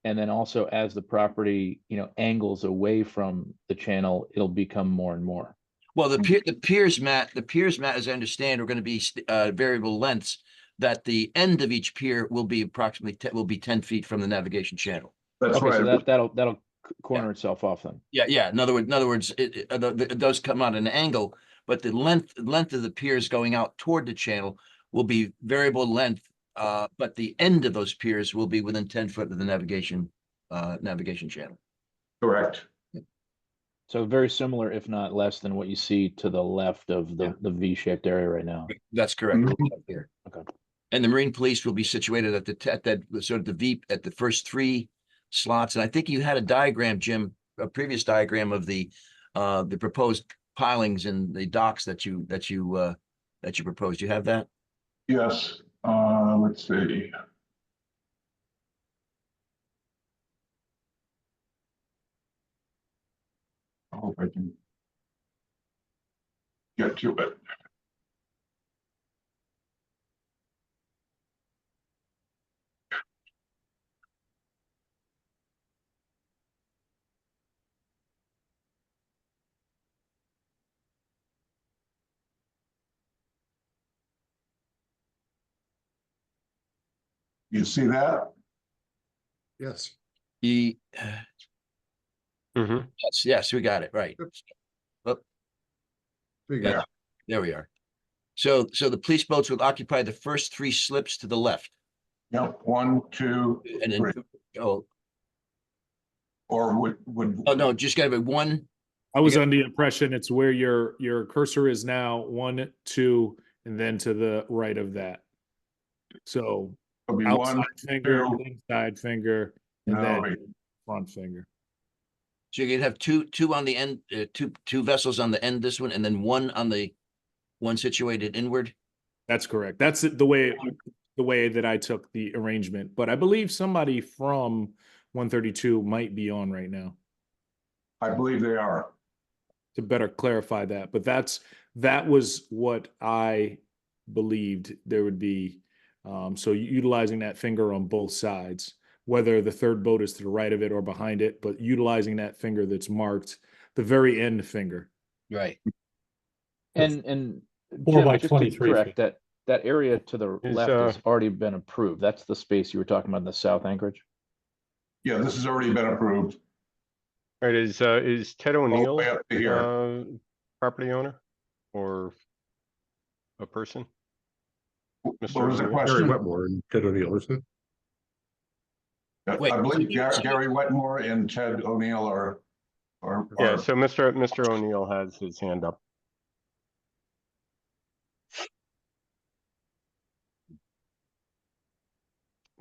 And then also as the property, angles away from the channel, it'll become more and more. Well, the piers, Matt, as I understand, are going to be variable lengths, that the end of each pier will be approximately 10 feet from the navigation channel. That's Okay, right. so that'll corner itself off then. Yeah. In other words, it does come out at an angle, but the length of the piers going out toward the channel will be variable length. But the end of those piers will be within 10 foot of the navigation channel. Correct. So very similar, if not less than what you see to the left of the V-shaped area right now. That's correct. Mhm. Here. Okay. And the Marine Police will be situated at that sort of the V at the first three slots. And I think you had a diagram, Jim, a previous diagram of the proposed pilings and the docks that you proposed. You have that? Yes, let's see. I hope I can get to it. You see that? Yes. The Mhm. yes, we got it right. Figure. Yeah. There we are. So the police boats will occupy the first three slips to the left, Yep, 1, 2, and then 3. oh Or would. no, just gotta be one. I was Yeah. under the impression it's where your cursor is now, 1, 2, and then to the right of that. So It'll be outside 1, finger, 2. inside finger, and No, then wait. front finger. So you'd have two on the end, two vessels on the end, this one, and then one situated inward. That's correct. That's the way that I took the arrangement. But I believe somebody from 132 might be on right now I believe they are. to better clarify that. But that was what I believed there would be. So utilizing that finger on both sides, whether the third boat is to the right of it or behind it, but utilizing that finger that's marked, the very end finger. Right. And 4 Jim, by just to 23 correct feet. that area to the Is, left has already been approved. That's the space you were talking about in the South Anchorage. Yeah, this has already been approved. All right, is Ted All the O'Neill way up to here. property owner or a person? What Mr. was the O'Neill? Gary question? Wetmore and Ted O'Neill, isn't it? Wait, I believe so- Gary Wetmore and Ted O'Neill are. Yeah, so Mr. O'Neill has his hand up.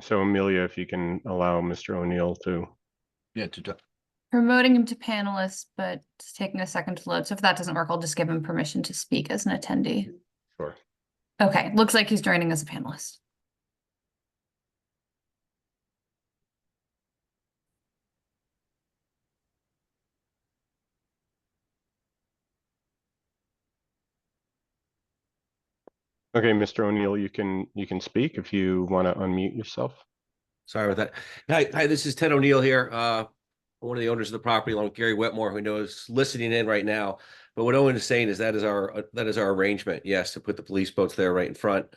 So Amelia, if you can allow Mr. O'Neill to. Yeah, to Promoting him to panelist, but it's taking a second to load. So if that doesn't work, I'll just give him permission to speak as an attendee. Sure. Okay, looks like he's joining as a panelist. Okay, Mr. O'Neill, you can speak if you want to unmute yourself. Sorry about that. Hi, this is Ted O'Neill here. One of the owners of the property, along with Gary Wetmore, who knows listening in right now. But what Owen is saying is that is our arrangement. Yes, to put the police boats there right in front.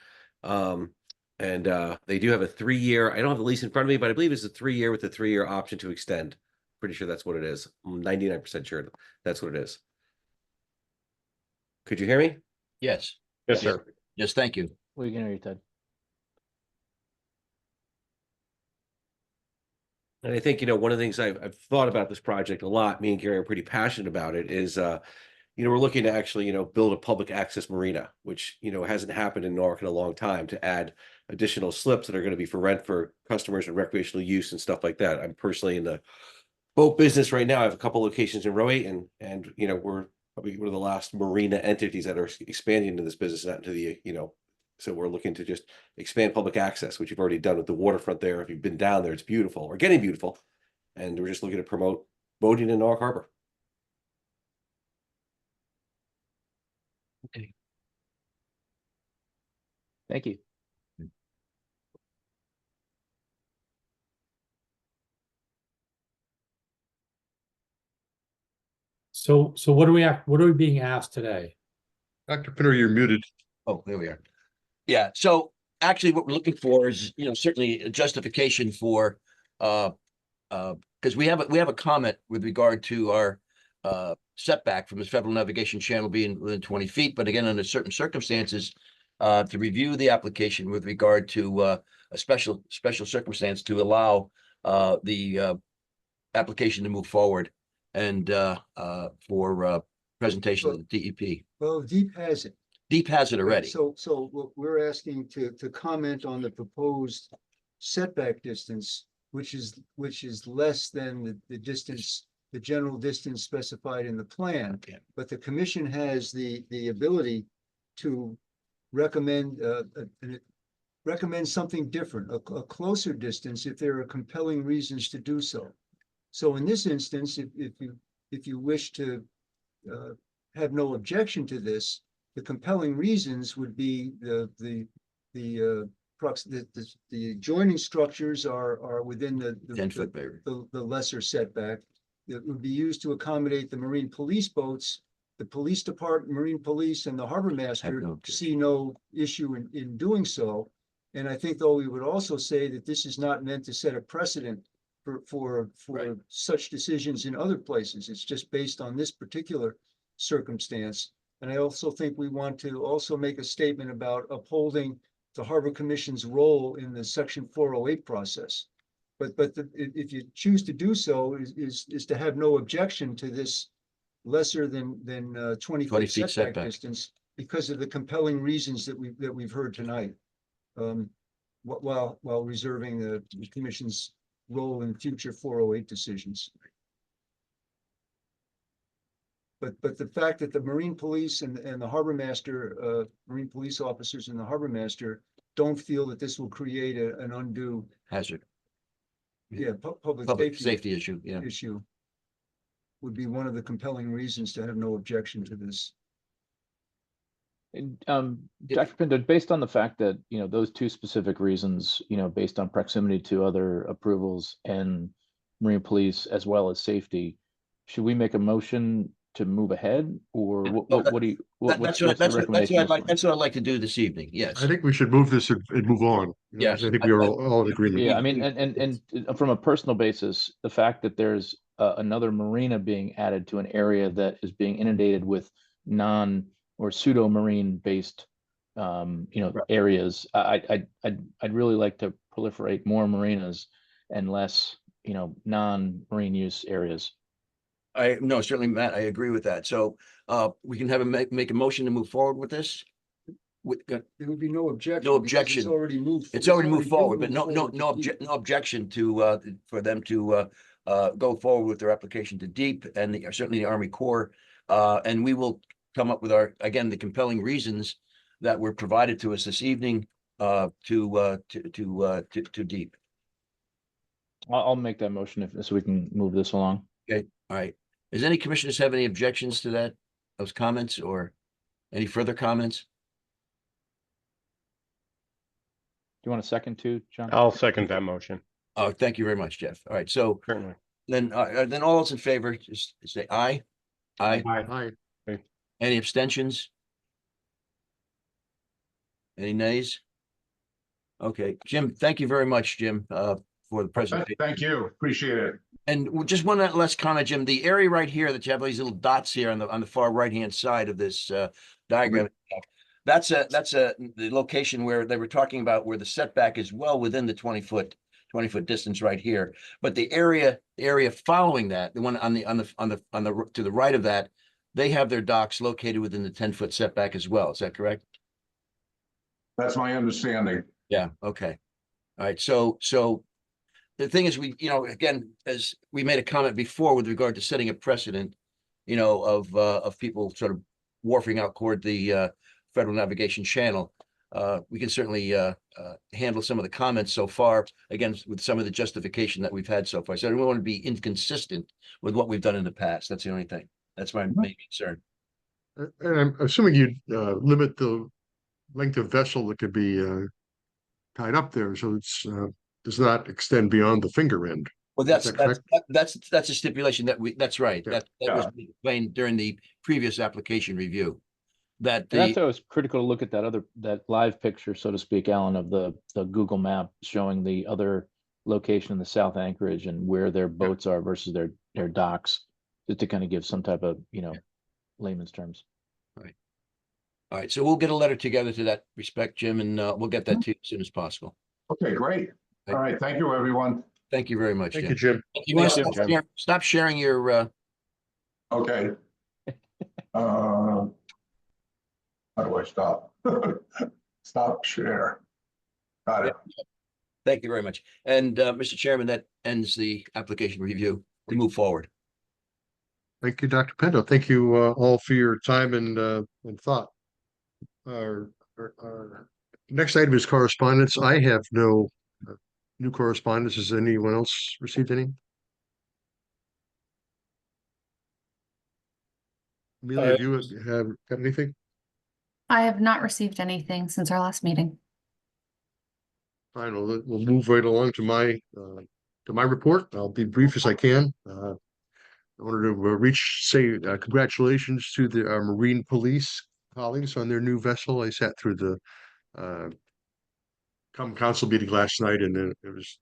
And they do have a 3-year. I don't have the lease in front of me, but I believe it's a 3-year with a 3-year option to extend. Pretty sure that's what it is. I'm 99% sure that's what it is. Could you hear me? Yes, Yes, sir. yes, thank you. We can hear you, Ted. And I think, one of the things I've thought about this project a lot, me and Gary are pretty passionate about it, is, we're looking to actually, build a public access marina, which, hasn't happened in Norwalk in a long time, to add additional slips that are going to be for rent for customers and recreational use and stuff like that. I'm personally in the boat business right now. I have a couple locations in Roe and we're probably one of the last marina entities that are expanding into this business, not into the, so we're looking to just expand public access, which you've already done with the waterfront there. If you've been down there, it's beautiful, or getting beautiful. And we're just looking to promote boating in Norwalk Harbor. Okay. Thank you. So what are we being asked today? Dr. Pinner, you're muted. Oh, there we are. Yeah, so actually what we're looking for is, certainly a justification for, because we have a comment with regard to our setback from the Federal Navigation Channel being within 20 feet, but again, under certain circumstances, to review the application with regard to a special circumstance to allow the application to move forward and for presentation of the DEP. Well, Deep has it. Deep has it already. So what we're asking to comment on the proposed setback distance, which is less than the distance, the general distance specified in the plan. Yeah. But the commission has the ability to recommend something different, a closer distance, if there are compelling reasons to do so. So in this instance, if you wish to have no objection to this, the compelling reasons would be the adjoining structures are within the 10-foot barrier. the lesser setback. It would be used to accommodate the marine police boats. The police department, marine police, and the harbor master see no issue in doing so. And I think, though, we would also say that this is not meant to set a precedent for Right. such decisions in other places. It's just based on this particular circumstance. And I also think we want to also make a statement about upholding the Harbor Commission's role in the Section 408 process. But if you choose to do so, is to have no objection to this lesser than 20 20 feet feet setback setback. distance because of the compelling reasons that we've heard tonight. While reserving the commission's role in future 408 decisions. But the fact that the Marine Police and the Harbor Master, Marine Police officers and the Harbor Master don't feel that this will create an undue Hazard, public safety issue, yeah. issue would be one of the compelling reasons to have no objection to this. And, Dr. Pinto, based on the fact that, those two specific reasons, based on proximity to other approvals and Marine Police as well as safety, should we make a motion to move ahead, or what do you? That's what I'd like to do this evening. Yes. I think we should move this and move on. Yes, I think we are all in agreement. Yeah, I mean, and from a personal basis, the fact that there's another marina being added to an area that is being inundated with non or pseudo marine based, areas, I'd really like to proliferate more marinas and less, non-marine use areas. No, certainly, Matt, I agree with that. So we can have a make a motion to move forward with this. There would be no objection. No because objection. It's already moved. It's already moved been forward, but moved no objection to for them to go forward with their application to DEEP and certainly the Army Corps. And we will come up with the compelling reasons that were provided to us this evening to DEEP. I'll make that motion so we can move this along. Okay, all right. Does any commissioners have any objections to those comments or any further comments? you want a second too, John? I'll second that motion. Oh, thank you very much, Jeff. All right, so Certainly. then all those in favor, just say aye. Aye. Hi. Any abstentions? Any nays? Okay, Jim, thank you very much, Jim, for the presentation. Thank you. Appreciate it. And just one last comment, Jim, the area right here that you have these little dots here on the far right-hand side of this diagram. That's the location where they were talking about where the setback is well within the 20-foot distance right here. But the area following that, the one on the to the right of that, they have their docks located within the 10-foot setback as well. Is that correct? That's my understanding. Yeah, okay. All right, so the thing is, again, as we made a comment before with regard to setting a precedent, of people sort of wharfing out toward the Federal Navigation Channel. We can certainly handle some of the comments so far, again, with some of the justification that we've had so far. So I don't want to be inconsistent with what we've done in the past. That's the only thing. That's my main concern. And I'm assuming you'd limit the length of vessel that could be tied up there, so it's does not extend beyond the finger end. Well, Is that that's a stipulation that's right. Yeah. That was explained during the previous application review. And that's why it was critical to look at that live picture, so to speak, Alan, of the Google map showing the other location in the South Anchorage and where their boats are versus their docks, just to kind of give some type of, layman's terms. All right, so we'll get a letter together to that respect, Jim, and we'll get that to you as soon as possible. Okay, great. All right. Thank you, everyone. Thank you very much, Thank Jim. you, Jim. You want to stop sharing your Okay. How do I stop? Stop share. Got it. Thank you very much. And Mr. Chairman, that ends the application review. We move forward. Thank you, Dr. Pendo. Thank you all for your time and thought. Our next item is correspondence. I have no new correspondence. Has anyone else received any? Amelia, have you have got anything? I have not received anything since our last meeting. Fine, we'll move right along to my report. I'll be brief as I can. In order to say congratulations to the Marine Police colleagues on their new vessel. I sat through the Common Council meeting last night, and it was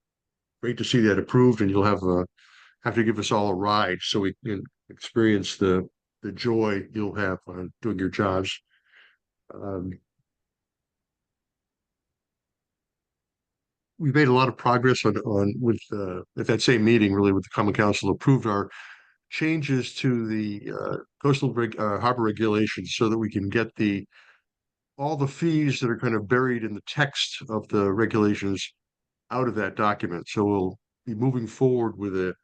great to see that approved. And you'll have to give us all a ride so we can experience the joy you'll have on doing your jobs. We made a lot of progress with at that same meeting, really, with the Common Council approved our changes to the coastal harbor regulations so that we can get all the fees that are kind of buried in the text of the regulations out of that document. So we'll be moving forward with it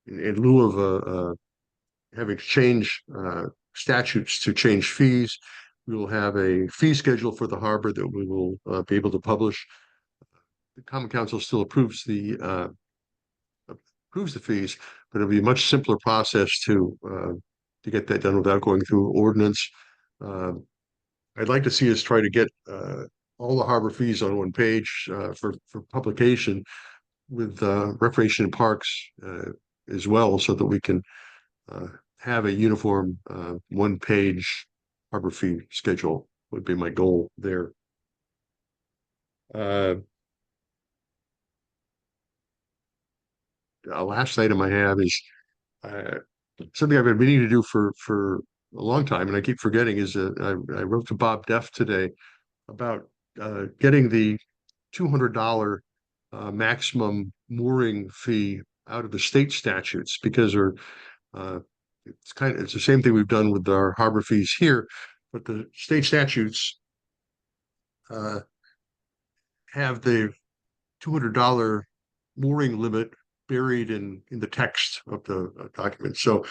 in lieu of having to change statutes to change fees. We will have a fee schedule for the harbor that we will be able to publish. The Common Council still approves the fees, but it'll be a much simpler process to get that done without going through ordinance. I'd like to see us try to get all the harbor fees on one page for publication with Recreation and Parks as well, so that we can have a uniform one-page harbor fee schedule would be my goal there. Last item I have is something I've been meaning to do for a long time, and I keep forgetting, is I wrote to Bob Deff today about getting the $200 maximum mooring fee out of the state statutes, because it's the same thing we've done with our harbor fees here, but the state statutes have the $200 mooring limit buried in the text of the document. So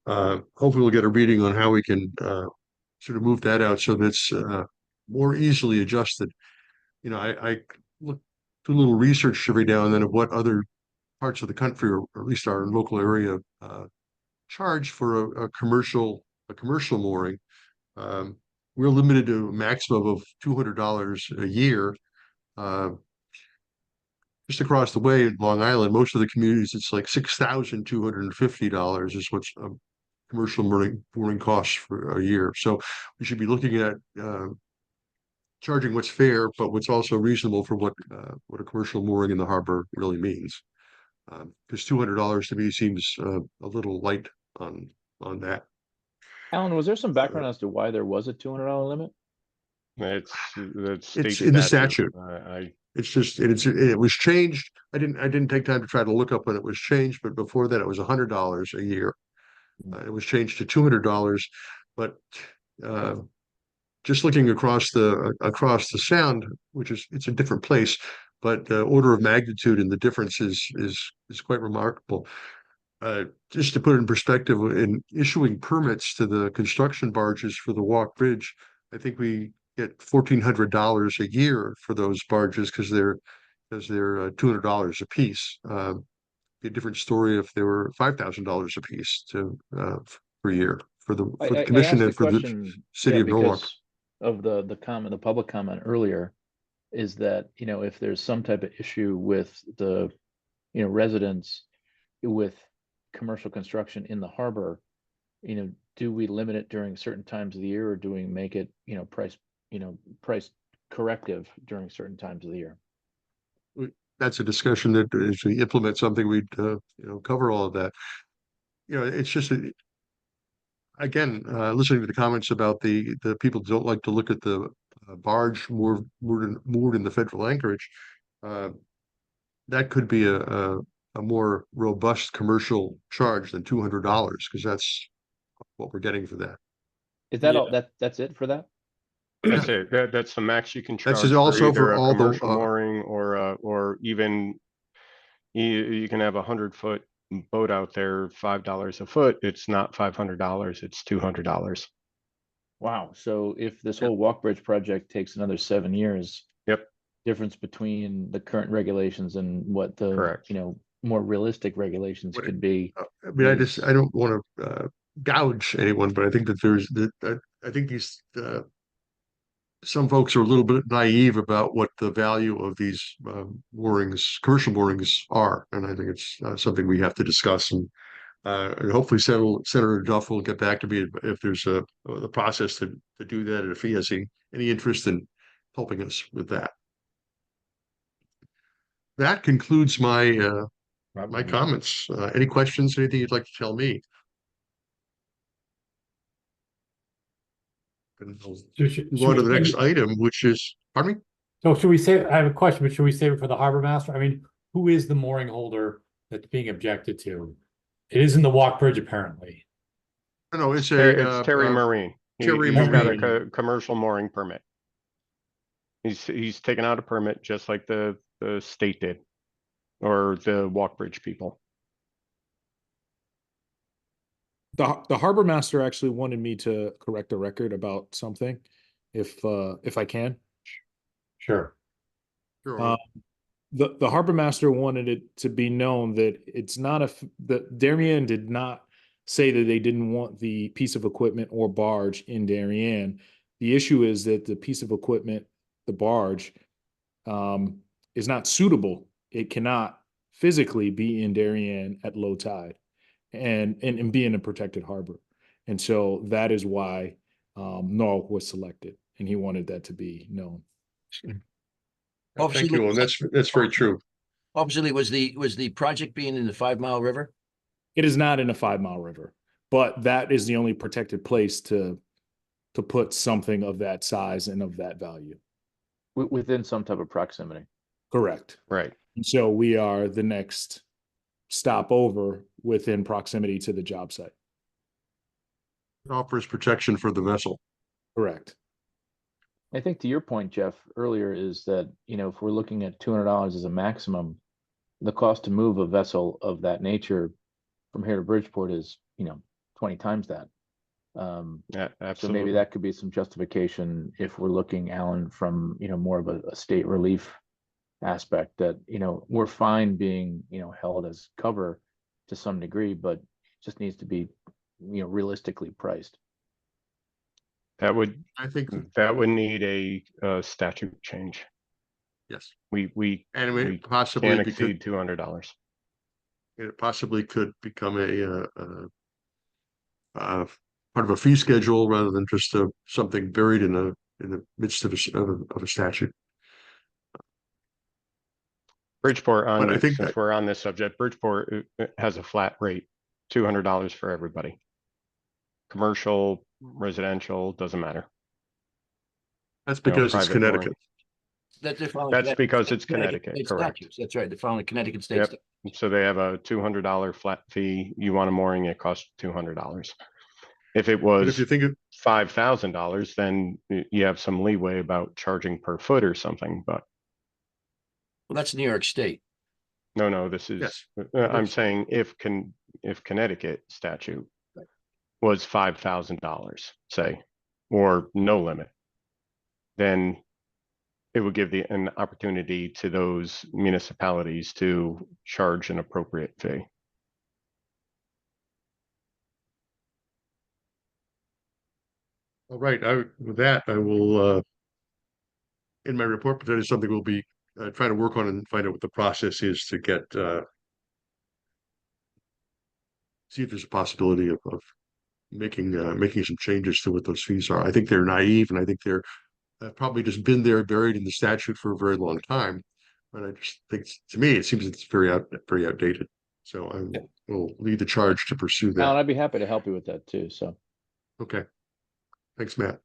hopefully we'll get a reading on how we can sort of move that out so that's more easily adjusted. I look do a little research every now and then of what other parts of the country, or at least our local area, charge for a commercial mooring. We're limited to a maximum of $200 a year. Just across the way in Long Island, most of the communities, it's like $6,250 is what's commercial mooring costs for a year. So we should be looking at charging what's fair, but what's also reasonable for what a commercial mooring in the harbor really means. Because $200 to me seems a little light on that. Alan, was there some background as to why there was a $200 limit? It's It's in the statute. It's just it was changed. I didn't take time to try to look up when it was changed, but before that it was $100 a year. It was changed to $200, but just looking across the sound, which is it's a different place, but the order of magnitude and the difference is quite remarkable. Just to put it in perspective, in issuing permits to the construction barges for the Walk Bridge, I think we get $1,400 a year for those barges because they're $200 a piece. Be a different story if they were $5,000 a piece per year for the commission and for the city of Norwalk. Of the comment, the public comment earlier, is that, you know, if there's some type of issue with the, you know, residents with commercial construction in the harbor, you know, do we limit it during certain times of the year, or do we make it, you know, price corrective during certain times of the year? That's a discussion that as we implement something, we'd cover all of that. You know, it's just again, listening to the comments about the people don't like to look at the barge moored in the federal anchorage. That could be a more robust commercial charge than $200 because that's what we're getting for that. Is that all? That's it for that? That's it. That's the max you can charge. That's also either for a all the commercial mooring or even you can have 100-foot boat out there, $5 a foot. It's not $500. It's $200. Wow. So if this whole Walk Bridge project takes another 7 years, yep, difference between the current regulations and what the correct, you know, more realistic regulations could be. I mean, I don't want to gouge anyone, but I think that I think these some folks are a little bit naive about what the value of these moorings, commercial moorings, are, and I think it's something we have to discuss. And hopefully, Senator Duff will get back to me if there's a process to do that, and if he has any interest in helping us with that. That concludes my my comments. Any questions? Anything you'd like to tell me? Go on to the next item, which is, pardon me? So should we say, I have a question, but should we save it for the harbor master? I mean, who is the mooring holder that's being objected to? It is in the Walk Bridge, apparently. No, it's Terry Marine. Terry He's got Marine. a commercial mooring permit. He's taken out a permit just like the state did, or the Walk Bridge people. The harbor master actually wanted me to correct a record about something, if I can. Sure. The harbor master wanted it to be known that it's not that Darien did not say that they didn't want the piece of equipment or barge in Darien. The issue is that the piece of equipment, the barge, is not suitable. It cannot physically be in Darien at low tide and be in a protected harbor. And so that is why Norwalk was selected, and he wanted that to be known. Thank you, and that's very true. Obviously, was the project being in the 5 Mile River? It is not in a 5 Mile River, but that is the only protected place to put something of that size and of that value. Within some type of proximity. Correct. Right. And so we are the next stop over within proximity to the job site. It offers protection for the vessel. Correct. I think to your point, Jeff, earlier, is that, you know, if we're looking at $200 as a maximum, the cost to move a vessel of that nature from here to Bridgeport is, you know, 20 times that. Yeah, absolutely. So maybe that could be some justification if we're looking, Alan, from, you know, more of a state relief aspect, that, you know, we're fine being, you know, held as cover to some degree, but it just needs to be, you know, realistically priced. I think that would need a statute change. Yes, We and we it possibly can't could, exceed $200. it possibly could become uh, part of a fee schedule rather than just something buried in the midst of a statute. Bridgeport But I think since that, we're on this subject, Bridgeport has a flat rate, $200 for everybody. Commercial, residential, doesn't matter. that's You know, because it's private mooring. Connecticut. That they're following That's Connecticut- because it's Connecticut, state correct. statutes. That's right. They're following Connecticut state Yep. statutes. So they have a $200 flat fee. You want a mooring, it costs $200. If it But if was you think of, $5,000, then you have some leeway about charging per foot or something, but Well, that's New York State. no, this is, Yes. I'm saying if Connecticut statute was $5,000, say, or no limit, then it would give an opportunity to those municipalities to charge an appropriate fee. all right, with that, I will, in my report, but that is something we'll be trying to work on and find out what the process is to get, see if there's a possibility of making some changes to what those fees are. I think they're naive, and I think they're probably just been there buried in the statute for a very long time. But I just think, to me, it seems it's very outdated. So I will lead the charge to pursue Alan, that. I'd be happy to help you with that too, so. Okay. Thanks, Matt.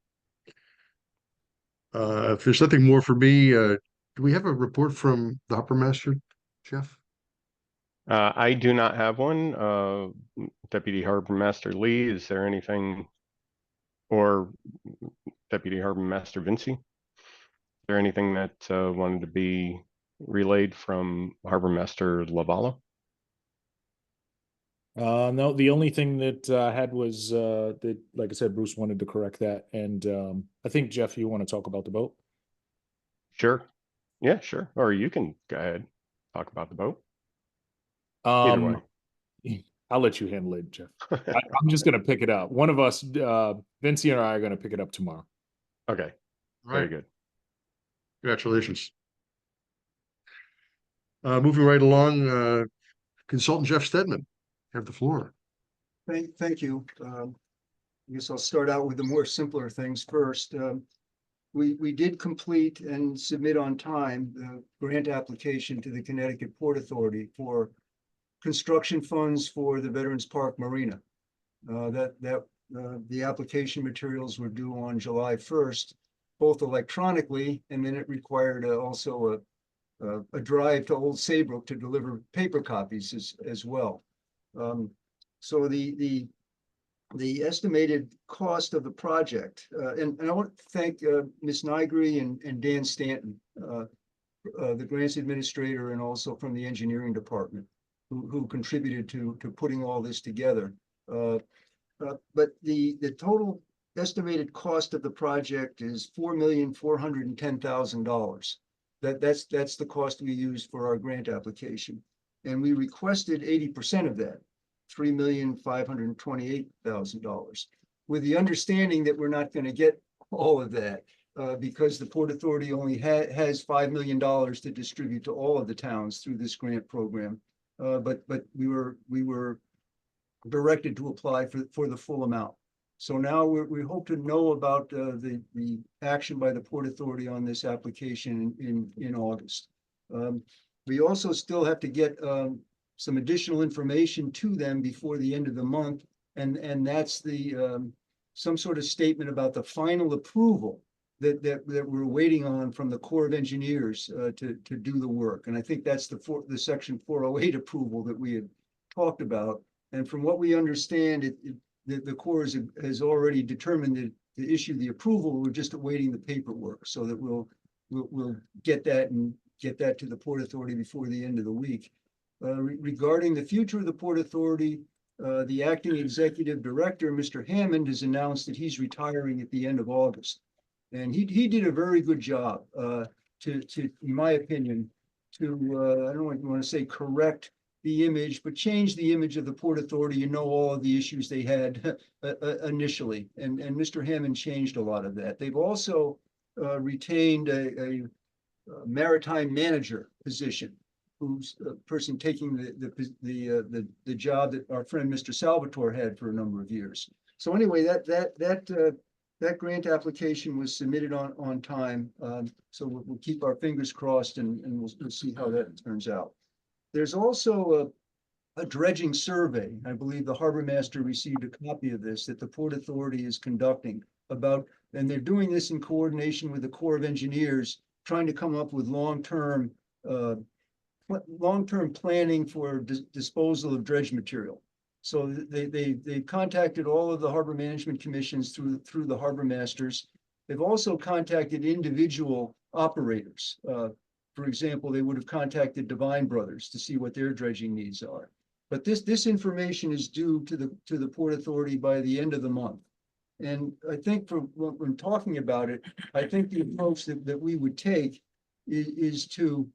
If there's nothing more for me, do we have a report from the harbor master, Jeff? I do not have one. Deputy Harbor Master Lee, is there anything, or Deputy Harbor Master Vinci? Is there anything that wanted to be relayed from Harbor Master Lavala? No, the only thing that I had was that, like I said, Bruce wanted to correct that. And I think, Jeff, you want to talk about the boat? Sure. Yeah, sure. Or you can go ahead, talk about the boat. Either way. I'll let you handle it, Jeff. I'm just going to pick it up. One of us, Vinci and I, are going to pick it up tomorrow. Okay. All Very right. good. Congratulations. Moving right along, Consultant Jeff Stedman, have the floor. Thank you. I guess I'll start out with the more simpler things first. We did complete and submit on time the grant application to the Connecticut Port Authority for construction funds for the Veterans Park Marina. The application materials were due on July 1st, both electronically, and then it required also a drive to Old Saybrook to deliver paper copies as well. So the estimated cost of the project, and I want to thank Ms. Nigri and Dan Stanton, the grants administrator, and also from the engineering department, who contributed to putting all this together. But the total estimated cost of the project is $4,410,000. That's the cost we used for our grant application, and we requested 80% of that, $3,528,000, with the understanding that we're not going to get all of that because the Port Authority only has $5 million to distribute to all of the towns through this grant program. But we were directed to apply for the full amount. So now we hope to know about the action by the Port Authority on this application in August. We also still have to get some additional information to them before the end of the month, and that's some sort of statement about the final approval that we're waiting on from the Corps of Engineers to do the work. And I think that's the Section 408 approval that we had talked about. And from what we understand, the Corps has already determined to issue the approval. We're just awaiting the paperwork so that we'll get that and get that to the Port Authority before the end of the week. Regarding the future of the Port Authority, the acting executive director, Mr. Hammond, has announced that he's retiring at the end of August. And he did a very good job, in my opinion, to I don't want to say correct the image, but change the image of the Port Authority. You know, all of the issues they had initially, and Mr. Hammond changed a lot of that. They've also retained a maritime manager position, who's a person taking the job that our friend Mr. Salvatore had for a number of years. So anyway, that grant application was submitted on time. So we'll keep our fingers crossed and we'll see how that turns out. There's also a dredging survey. I believe the harbor master received a copy of this that the Port Authority is conducting about, and they're doing this in coordination with the Corps of Engineers, trying to come up with long-term planning for disposal of dredge material. So they contacted all of the harbor management commissions through the harbor masters. They've also contacted individual operators. For example, they would have contacted Divine Brothers to see what their dredging needs are. But this information is due to the Port Authority by the end of the month. And I think when talking about it, I think the approach that we would take is to,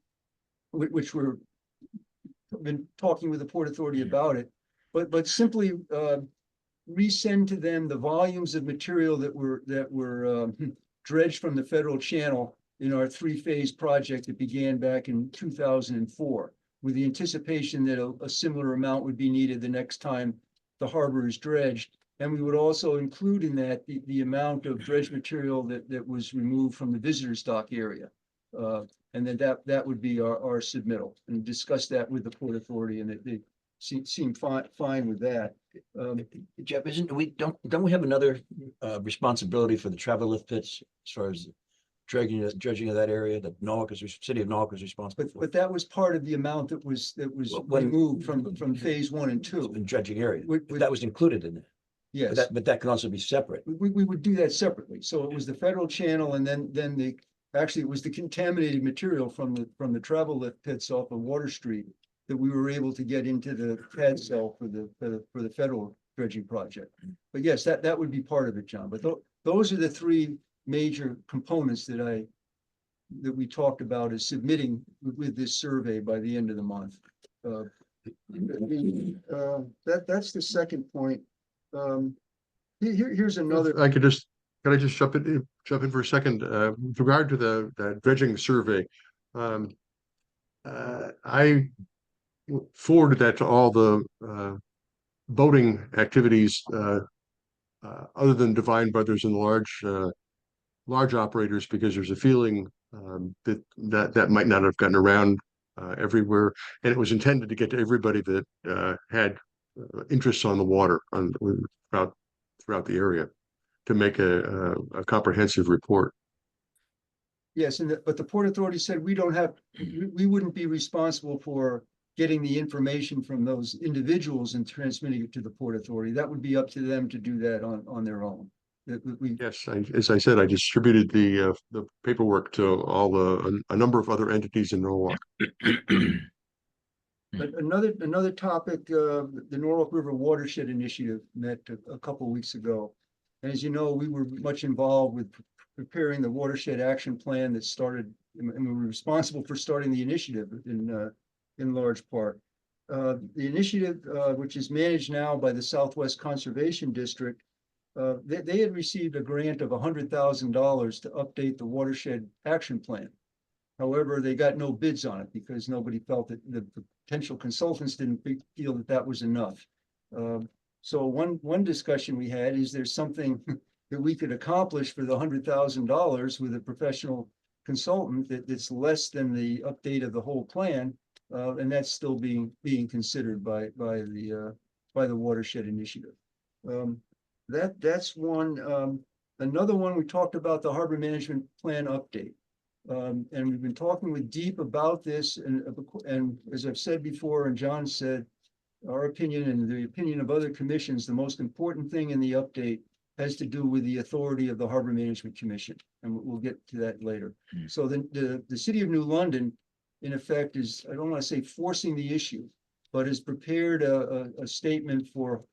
which we're been talking with the Port Authority about it, but simply resend to them the volumes of material that were dredged from the federal channel in our 3-phase project that began back in 2004, with the anticipation that a similar amount would be needed the next time the harbor is dredged. And we would also include in that the amount of dredge material that was removed from the visitors dock area. And then that would be our submittal, and discuss that with the Port Authority, and they seem fine with that. Jeff, don't we have another responsibility for the travel lift pits as far as dredging of that area that city of Norwalk is responsible for? But that was part of the amount that was removed from phase 1 and 2. In dredging area, that was included in it. Yes. But that can also be separate. We would do that separately. So it was the federal channel, and then actually it was the contaminated material from the travel lift pits off of Water Street that we were able to get into the pad cell for the federal dredging project. But yes, that would be part of it, John. But those are the 3 major components that we talked about as submitting with this survey by the end of the month. That's the second point. Here's another. Can I just jump in for a second? With regard to the dredging survey, I forwarded that to all the boating activities other than Divine Brothers and large operators, because there's a feeling that might not have gotten around everywhere, and it was intended to get to everybody that had interests on the water throughout the area, to make a comprehensive report. Yes, but the Port Authority said we wouldn't be responsible for getting the information from those individuals and transmitting it to the Port Authority. That would be up to them to do that on their own. Yes, as I said, I distributed the paperwork to a number of other entities in Norwalk. But another topic, the Norwalk River Watershed Initiative met a couple of weeks ago. And as you know, we were much involved with preparing the watershed action plan that started, and we were responsible for starting the initiative in large part. The initiative, which is managed now by the Southwest Conservation District, they had received a grant of $100,000 to update the watershed action plan. However, they got no bids on it because nobody felt that the potential consultants didn't feel that was enough. So one discussion we had is there's something that we could accomplish for the $100,000 with a professional consultant that's less than the update of the whole plan, and that's still being considered by the Watershed Initiative. That's one. Another one, we talked about the Harbor Management Plan update. And we've been talking with Deep about this, and as I've said before, and John said, our opinion and the opinion of other commissions, the most important thing in the update has to do with the authority of the Harbor Management Commission, and we'll get to that later. So the City of New London, in effect, is, I don't want to say forcing the issue, but has prepared a statement for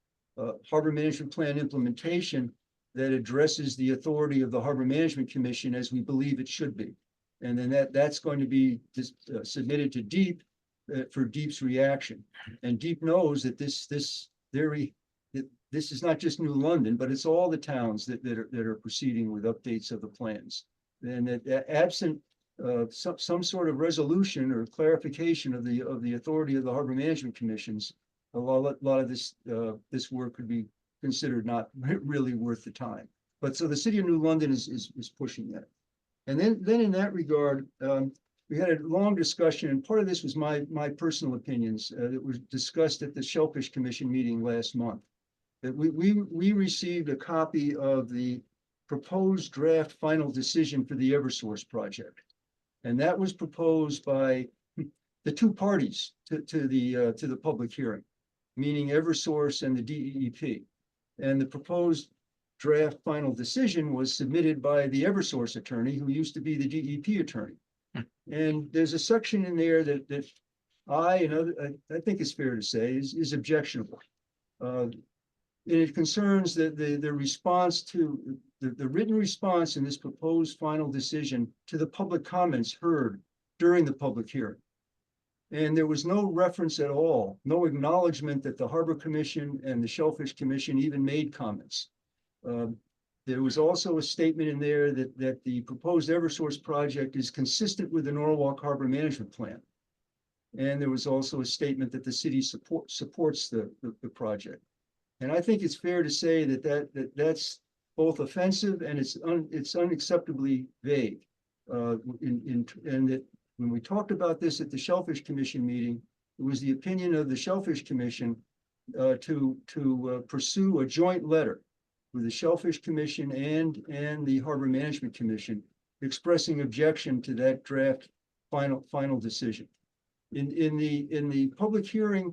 Harbor Management Plan implementation that addresses the authority of the Harbor Management Commission as we believe it should be. And then that's going to be submitted to Deep for Deep's reaction. And Deep knows that this is not just New London, but it's all the towns that are proceeding with updates of the plans. And that absent some sort of resolution or clarification of the authority of the Harbor Management Commissions, a lot of this work could be considered not really worth the time. But so the City of New London is pushing that. And then in that regard, we had a long discussion, and part of this was my personal opinions that were discussed at the Shellfish Commission meeting last month. That we received a copy of the proposed draft final decision for the Eversource project. And that was proposed by the two parties to the public hearing, meaning Eversource and the DEEP. And the proposed draft final decision was submitted by the Eversource attorney, who used to be the DEP attorney. And there's a section in there that I think it's fair to say is objectionable. And it concerns the response to the written response in this proposed final decision to the public comments heard during the public hearing. And there was no reference at all, no acknowledgement that the Harbor Commission and the Shellfish Commission even made comments. There was also a statement in there that the proposed Eversource project is consistent with the Norwalk Harbor Management Plan. And there was also a statement that the city supports the project. And I think it's fair to say that's both offensive and it's unacceptably vague. And that when we talked about this at the Shellfish Commission meeting, it was the opinion of the Shellfish Commission to pursue a joint letter with the Shellfish Commission and the Harbor Management Commission expressing objection to that draft final decision. In the public hearing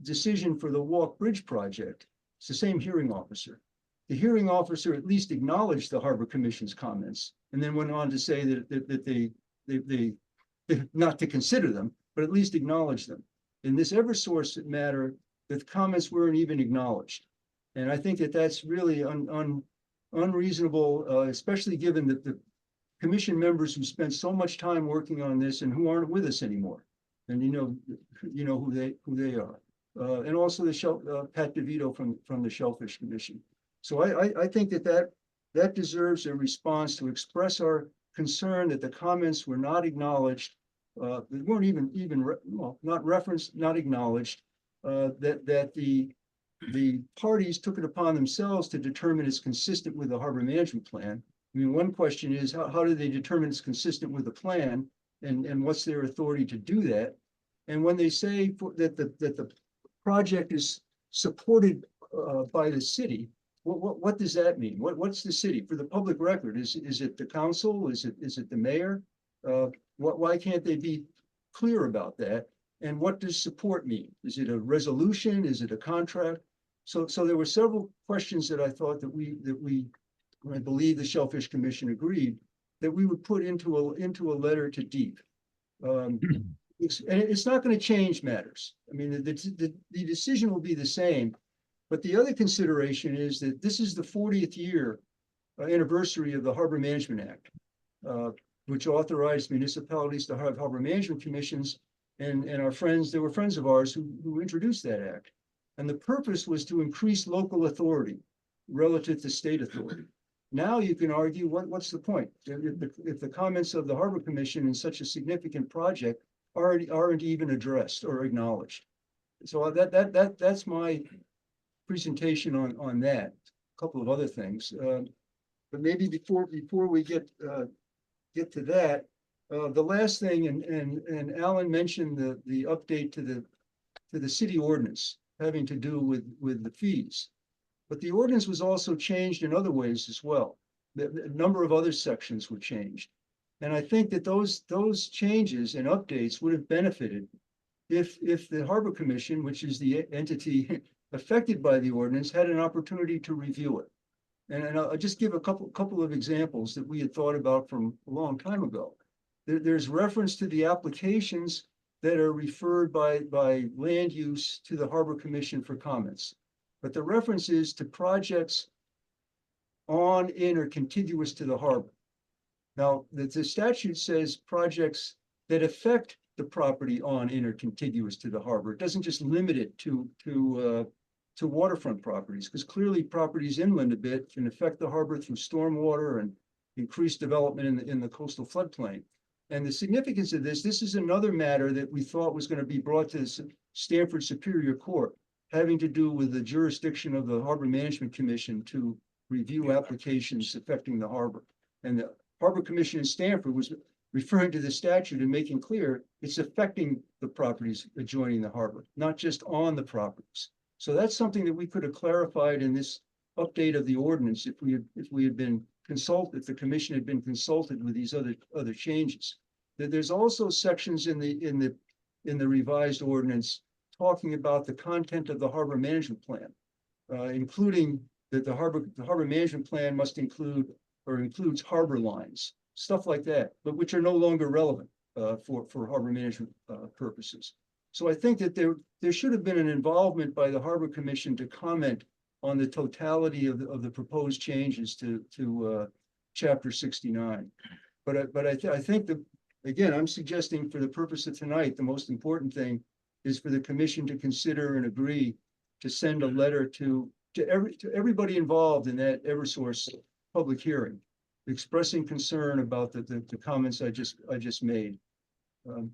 decision for the Walk Bridge project, it's the same hearing officer. The hearing officer at least acknowledged the Harbor Commission's comments and then went on to say that they not to consider them, but at least acknowledge them. In this Eversource matter, the comments weren't even acknowledged. And I think that's really unreasonable, especially given that the commission members who spent so much time working on this and who aren't with us anymore. And you know who they are. And also the Pat DeVito from the Shellfish Commission. So I think that deserves a response to express our concern that the comments were not acknowledged, they weren't even not referenced, not acknowledged, that the parties took it upon themselves to determine it's consistent with the Harbor Management Plan. I mean, one question is how do they determine it's consistent with the plan, and what's their authority to do that? And when they say that the project is supported by the city, what does that mean? What's the city? For the public record, is it the council? Is it the mayor? Why can't they be clear about that? And what does support mean? Is it a resolution? Is it a contract? So there were several questions that I thought I believe the Shellfish Commission agreed that we would put into a letter to DEEP. It's not going to change matters. I mean, the decision will be the same. But the other consideration is that this is the 40th year anniversary of the Harbor Management Act, which authorized municipalities to have harbor management commissions, and our friends, there were friends of ours who introduced that act. And the purpose was to increase local authority relative to state authority. Now you can argue, what's the point? If the comments of the Harbor Commission in such a significant project aren't even addressed or acknowledged. So that's my presentation on that. A couple of other things, but maybe before we get to that, the last thing, and Alan mentioned the update to the city ordinance having to do with the fees, but the ordinance was also changed in other ways as well. A number of other sections were changed, and I think that those changes and updates would have benefited if the Harbor Commission, which is the entity affected by the ordinance, had an opportunity to review it. And I'll just give a couple of examples that we had thought about from a long time ago. There's reference to the applications that are referred by land use to the Harbor Commission for comments. But the reference is to projects on, in, or contiguous to the harbor. Now, the statute says projects that affect the property on, in, or contiguous to the harbor. It doesn't just limit it to waterfront properties, because clearly properties inland a bit can affect the harbor through stormwater and increased development in the coastal floodplain. And the significance of this is another matter that we thought was going to be brought to the Stanford Superior Court, having to do with the jurisdiction of the Harbor Management Commission to review applications affecting the harbor. And the Harbor Commission in Stanford was referring to the statute and making clear it's affecting the properties adjoining the harbor, not just on the properties. So that's something that we could have clarified in this update of the ordinance if we had been consulted, if the commission had been consulted with these other changes. There's also sections in the revised ordinance talking about the content of the harbor management plan, including that the harbor management plan must include or includes harbor lines, stuff like that, but which are no longer relevant for harbor management purposes. So I think that there should have been an involvement by the Harbor Commission to comment on the totality of the proposed changes to Chapter 69. But I think that, again, I'm suggesting for the purpose of tonight, the most important thing is for the commission to consider and agree to send a letter to everybody involved in that Eversource public hearing, expressing concern about the comments I just made. And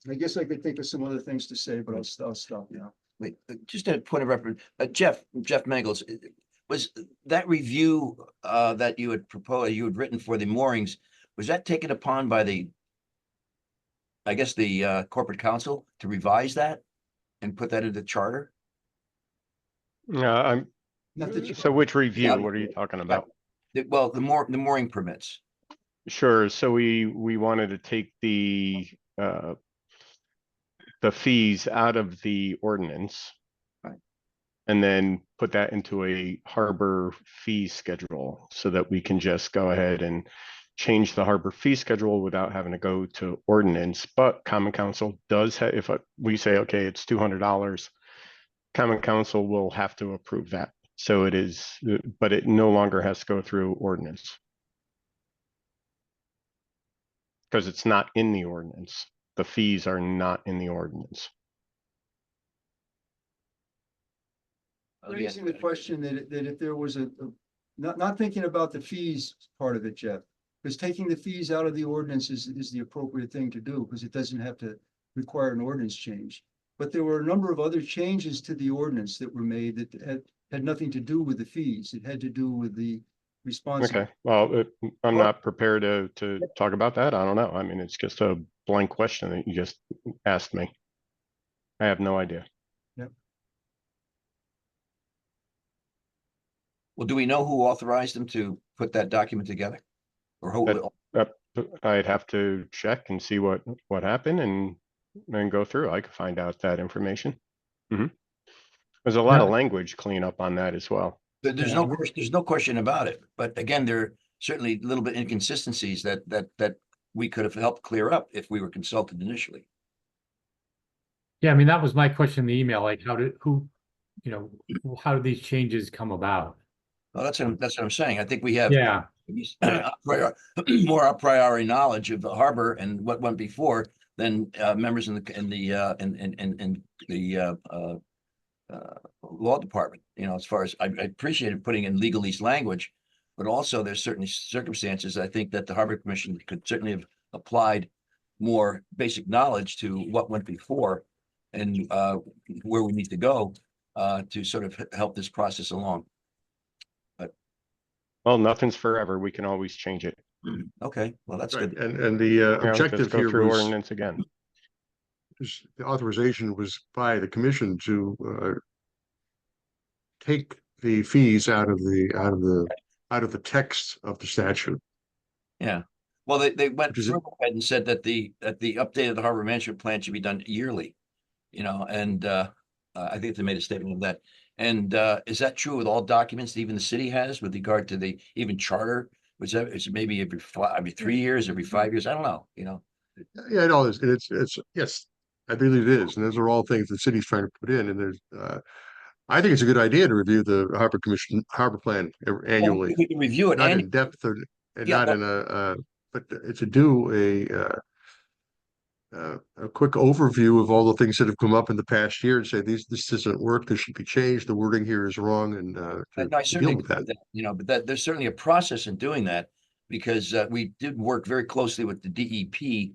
I guess I could think of some other things to say, but I'll stop now. Wait, just a point of reference, Jeff Mangels, was that review that you had proposed, you had written for the moorings, was that taken upon by the, I guess, the corporate council to revise that and put that into the charter? Not that you- So which review, Yeah. what are you talking about? Well, the mooring permits. Sure, so we wanted to take the fees out of the ordinance. Right. And then put that into a harbor fee schedule so that we can just go ahead and change the harbor fee schedule without having to go to ordinance. But Common Council does have, if we say, okay, it's $200, Common Council will have to approve that. So it is, but it no longer has to go through ordinance. Because it's not in the ordinance. The fees are not in the ordinance. Raising the question that if there was not thinking about the fees part of it, Jeff, because taking the fees out of the ordinance is the appropriate thing to do because it doesn't have to require an ordinance change. But there were a number of other changes to the ordinance that were made that had nothing to do with the fees. It had to do with the response. Okay, well, I'm not prepared to talk about that. I don't know. I mean, it's just a blank question that you just asked me. I have no idea. Well, do we know who authorized them to put that document together? Or who? I'd have to check and see what happened and go through. I could find out that information. There's a lot of language cleanup on that as well. There's no question about it. But again, there are certainly a little bit inconsistencies that we could have helped clear up if we were consulted initially. Yeah, I mean, that was my question in the email, like how did how did these changes come about? Well, that's what I'm saying. I think we have Yeah. more a priori knowledge of the harbor and what went before than members in the law department. As far as I appreciated putting in legalese language, but also there's certain circumstances I think that the Harbor Commission could certainly have applied more basic knowledge to what went before and where we need to go to sort of help this process along. Well, nothing's forever. We can always change it. Okay, well, that's Right, good. and the Just objective go here through was, ordinance again. the authorization was by the commission to take the fees out of the text of the statute. Yeah. Well, they went Which is through ahead and said that the update of the harbor management plan should be done yearly. And I think they made a statement of that. And is that true with all documents that even the city has with regard to the even charter? Is it maybe every 3 years, every 5 years? I don't know, Yeah, it all is. And it's yes, I believe it is. And those are all things the city's trying to put in. And there's I think it's a good idea to review the Harbor Commission harbor plan annually. We can review it Not annually. in depth and Yeah, not in but it's to do a quick overview of all the things that have come up in the past year and say this doesn't work, this should be changed, the wording here is wrong, and I to certainly deal with agree that. with that, but there's certainly a process in doing that because we did work very closely with the DEP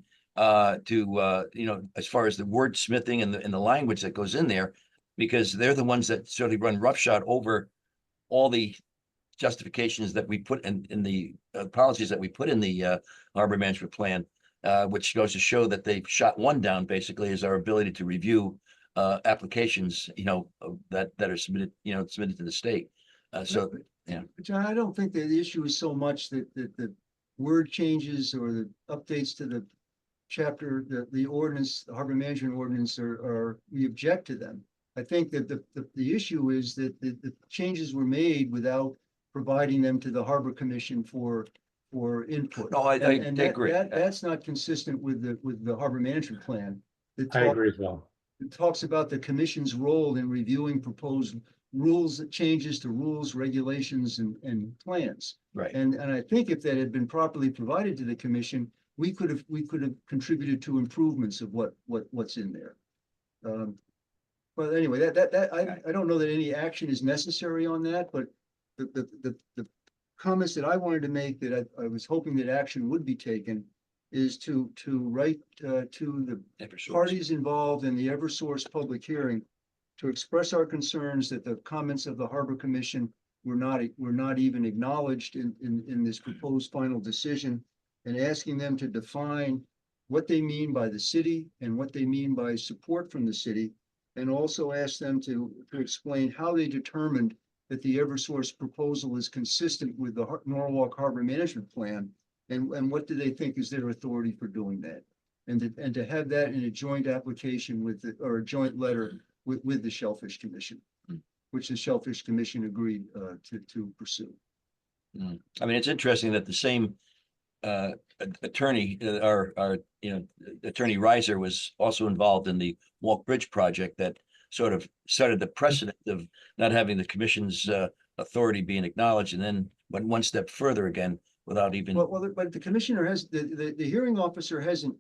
to you know, as far as the wordsmithing and the language that goes in there, because they're the ones that sort of run roughshod over all the justifications that we put in the policies that we put in the harbor management plan, which goes to show that they've shot one down, basically, is our ability to review applications, you know, that are submitted, you know, submitted to the state. So, yeah. John, I don't think that the issue is so much that the word changes or the updates to the chapter, the ordinance, the harbor management ordinance are, we object to them. I think that the issue is that the changes were made without providing them to the Harbor Commission for input. No, I And agree. that's not consistent with the harbor management plan. I agree as well. It talks about the commission's role in reviewing proposed rules, changes to rules, regulations, and plans. Right. And I think if that had been properly provided to the commission, we could have contributed to improvements of what's in there. But anyway, I don't know that any action is necessary on that, but the comments that I wanted to make, that I was hoping that action would be taken, is to write to the parties involved in the Eversource public hearing to express our concerns that the comments of the Harbor Commission were not even acknowledged in this proposed final decision, and asking them to define what they mean by the city and what they mean by support from the city, and also ask them to explain how they determined that the Eversource proposal is consistent with the Norwalk Harbor Management Plan, and what do they think is their authority for doing that, and to have that in a joint application or a joint letter with the Shellfish Commission, which the Shellfish Commission agreed to pursue. I mean, it's interesting that the same attorney, our you know, Attorney Reiser was also involved in the Walk Bridge project that sort of started the precedent of not having the commission's authority being acknowledged, and then went one step further again without even. Well, but the commissioner the hearing officer hasn't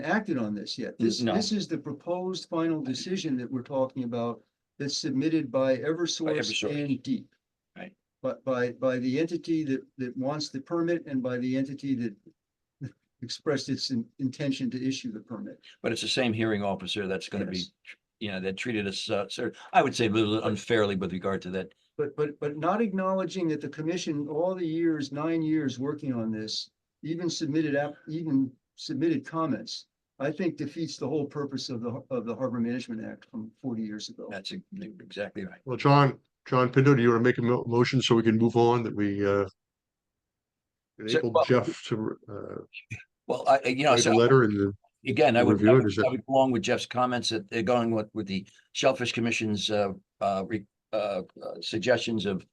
acted on this yet. This is the proposed final decision that we're talking about, that's submitted by Eversource and Deep. Right. But by the entity that wants the permit, and by the entity that expressed its intention to issue the permit. But it's the same hearing officer that's going to be, you know, that treated us, sort of, I would say, a little unfairly with regard to that. But not acknowledging that the commission, all the years, 9 years working on this, even submitted comments, I think defeats the whole purpose of the Harbor Management Act from 40 years ago. That's exactly right. Well, John Pinto, do you want to make a motion so we can move on, that we enable Jeff to well, you know, write a letter and again, I would review it? Is go that along with Jeff's comments that they're going with the Shellfish Commission's suggestions of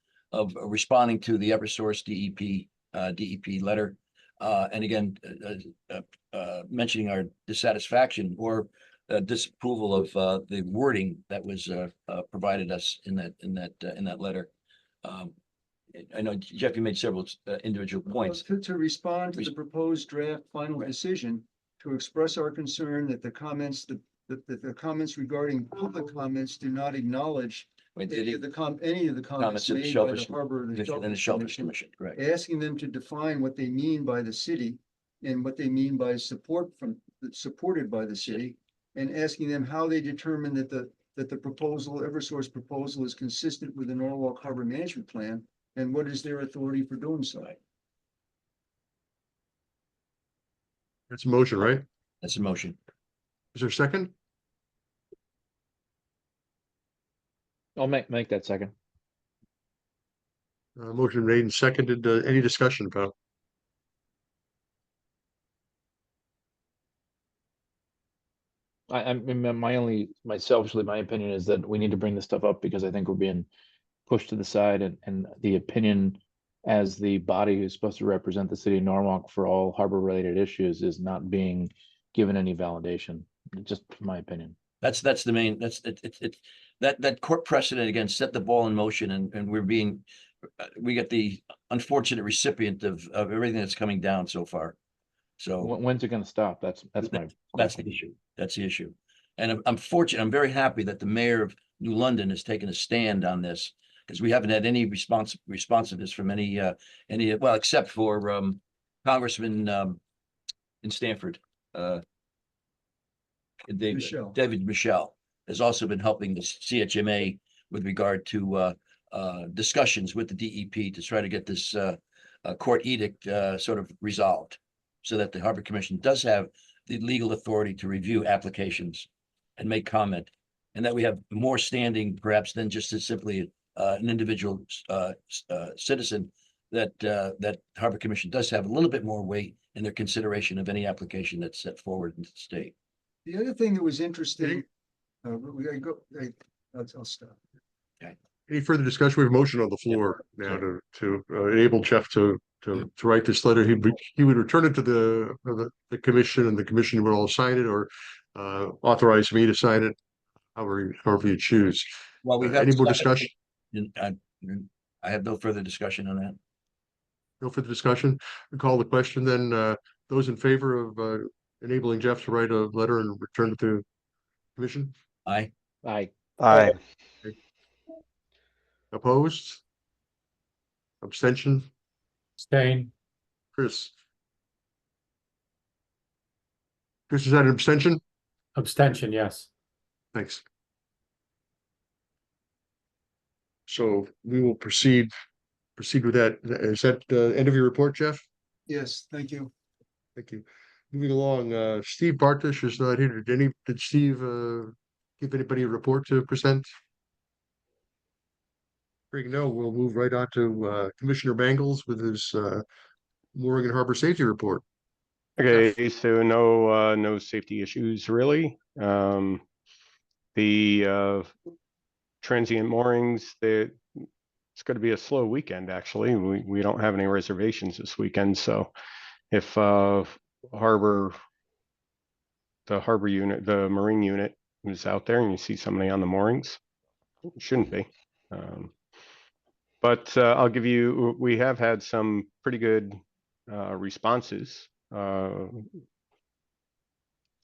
responding to the Eversource DEP letter, and again, mentioning our dissatisfaction or disapproval of the wording that was provided us in that letter. I know, Jeff, you made several individual points. To respond to the proposed draft final decision, to express our concern that the comments regarding public comments do not acknowledge any of the comments made by the Harbor and the Shellfish Commission. Right. Asking them to define what they mean by the city and what they mean by supported by the city, and asking them how they determine that the Eversource proposal is consistent with the Norwalk Harbor Management Plan, and what is their authority for doing so. That's a motion, right? That's a motion. Is there a second? I'll make that second. Motion made and seconded. Any discussion about? Selfishly, my opinion is that we need to bring this stuff up because I think we're being pushed to the side, and the opinion as the body who's supposed to represent the city of Norwalk for all harbor related issues is not being given any validation. Just my opinion. That's the main, that court precedent again set the ball in motion, and we get the unfortunate recipient of everything that's coming down so far. So when's it going to stop? That's the issue. That's the issue. And I'm fortunate. I'm very happy that the mayor of New London has taken a stand on this, because we haven't had any responsiveness from any, well, except for, Congressman, in Stanford, Michelle. David Michelle has also been helping the CHMA with regard to, discussions with the DEP to try to get this, court edict, sort of resolved, so that the Harbor Commission does have the legal authority to review applications and make comment, and that we have more standing perhaps than just as simply, an individual, citizen, that Harbor Commission does have a little bit more weight in their consideration of any application that's set forward in the state. The other thing that was interesting, we gotta go, I'll stop. Any further discussion? We have a motion on the floor now to enable Jeff to write this letter. He would return it to the commission, and the commission would all sign it, or authorize me to sign it, however you choose. Well, we've had any more discussion? I have no further discussion on that. No further discussion. We call the question then. Those in favor of enabling Jeff to write a letter and return it to commission? Aye. Aye. Aye. Opposed? Abstention? Abstain. Chris? Chris, is that an abstention? Abstention, yes. Thanks. So we will proceed with that. Is that the end of your report, Jeff? Yes, thank you. Thank you. Moving along, Steve Bartish is not here. Did Steve give anybody a report to present? Hearing no, we'll move right on to Commissioner Bangles with his mooring and harbor safety report. Okay, so no safety issues really. The transient moorings, it's going to be a slow weekend actually. We don't have any reservations this weekend, so if the harbor unit, the marine unit is out there and you see somebody on the moorings, it shouldn't be. But I'll give you, we have had some pretty good responses from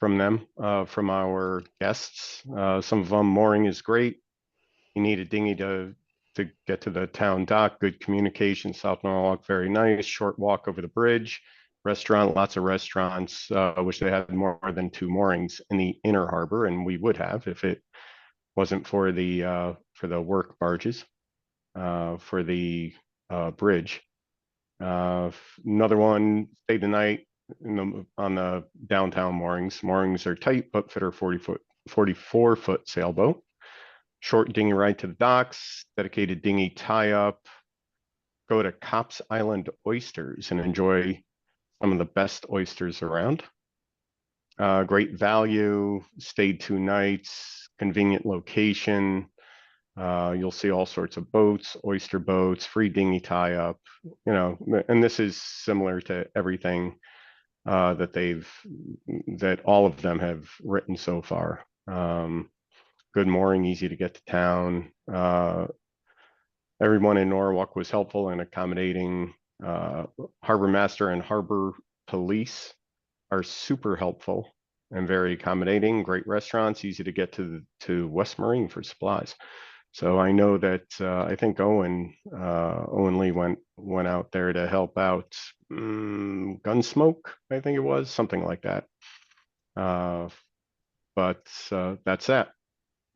them, from our guests. Some of them, mooring is great. You need a dinghy to get to the town dock. Good communication, South Norwalk, very nice. Short walk over the bridge. Restaurant, lots of restaurants. Wish they had more than 2 moorings in the inner harbor, and we would have if it wasn't for the work barges. For the bridge. Another one, stayed the night on the downtown moorings. Moorings are tight, but fit our 44-foot sailboat. Short dinghy ride to the docks, dedicated dinghy tie-up. Go to Cops Island Oysters and enjoy some of the best oysters around. Great value, stayed 2 nights, convenient location. You'll see all sorts of boats, oyster boats, free dinghy tie-up, and this is similar to everything that all of them have written so far. Good mooring, easy to get to town. Everyone in Norwalk was helpful and accommodating. Harbor Master and Harbor Police are super helpful and very accommodating. Great restaurants, easy to get to West Marine for supplies. So I know that I think Owen Lee went out there to help out Gunsmoke, I think it was, something like that. But that's that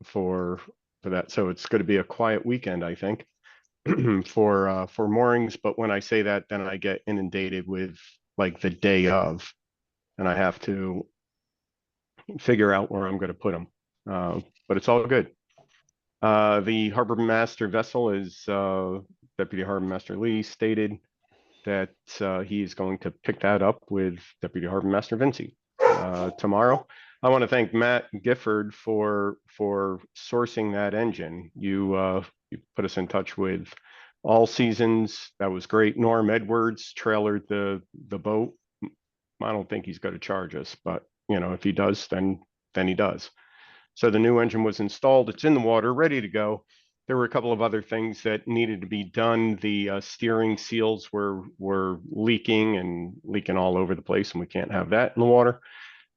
for that. So it's going to be a quiet weekend, I think, for moorings. But when I say that, then I get inundated with like the day of, and I have to figure out where I'm going to put them. But it's all good. The Harbor Master vessel is Deputy Harbor Master Lee stated that he is going to pick that up with Deputy Harbor Master Vinci tomorrow. I want to thank Matt Gifford for sourcing that engine. You put us in touch with All Seasons. That was great. Norm Edwards trailered the boat. I don't think he's going to charge us, but if he does, then he does. So the new engine was installed. It's in the water, ready to go. There were a couple of other things that needed to be done. The steering seals were leaking all over the place, and we can't have that in the water.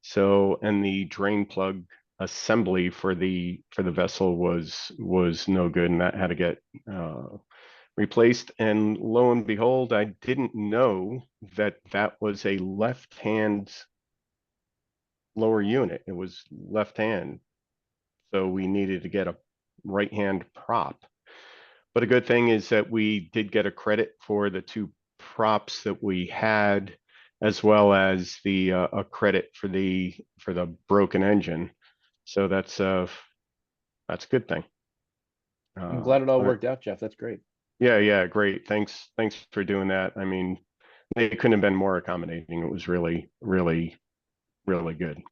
So, and the drain plug assembly for the vessel was no good, and that had to get replaced. And lo and behold, I didn't know that that was a left-hand lower unit. It was left hand, so we needed to get a right-hand prop. But a good thing is that we did get a credit for the two props that we had, as well as the a credit for the broken engine. So that's a good thing. I'm glad it all but- worked out, Jeff. That's great. Yeah, great. Thanks for doing that. I mean, they couldn't have been more accommodating. It was really good.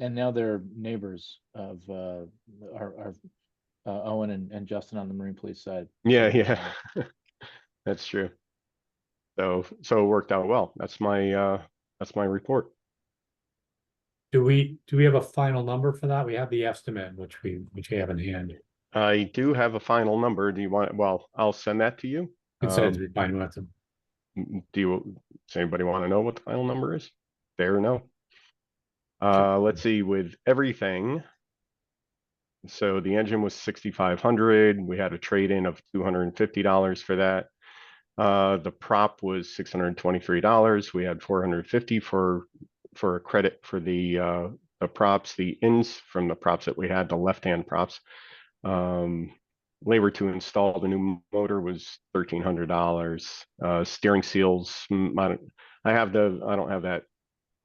And now they're neighbors of our Owen and Justin on the Marine Police side. Yeah. That's true. So it worked out well. That's my report. Do we have a final number for that? We have the estimate, which we have in hand. I do have a final number. Do you want, well, I'll send that to you. It says we find with them. Does anybody want to know what the final number is? Fair or no? Let's see, with everything. So the engine was 6,500. We had a trade-in of $250 for that. The prop was $623. We had $450 for a credit for the props, the ins from the props that we had, the left-hand props. Labor to install the new motor was $1,300. Steering seals, I don't have that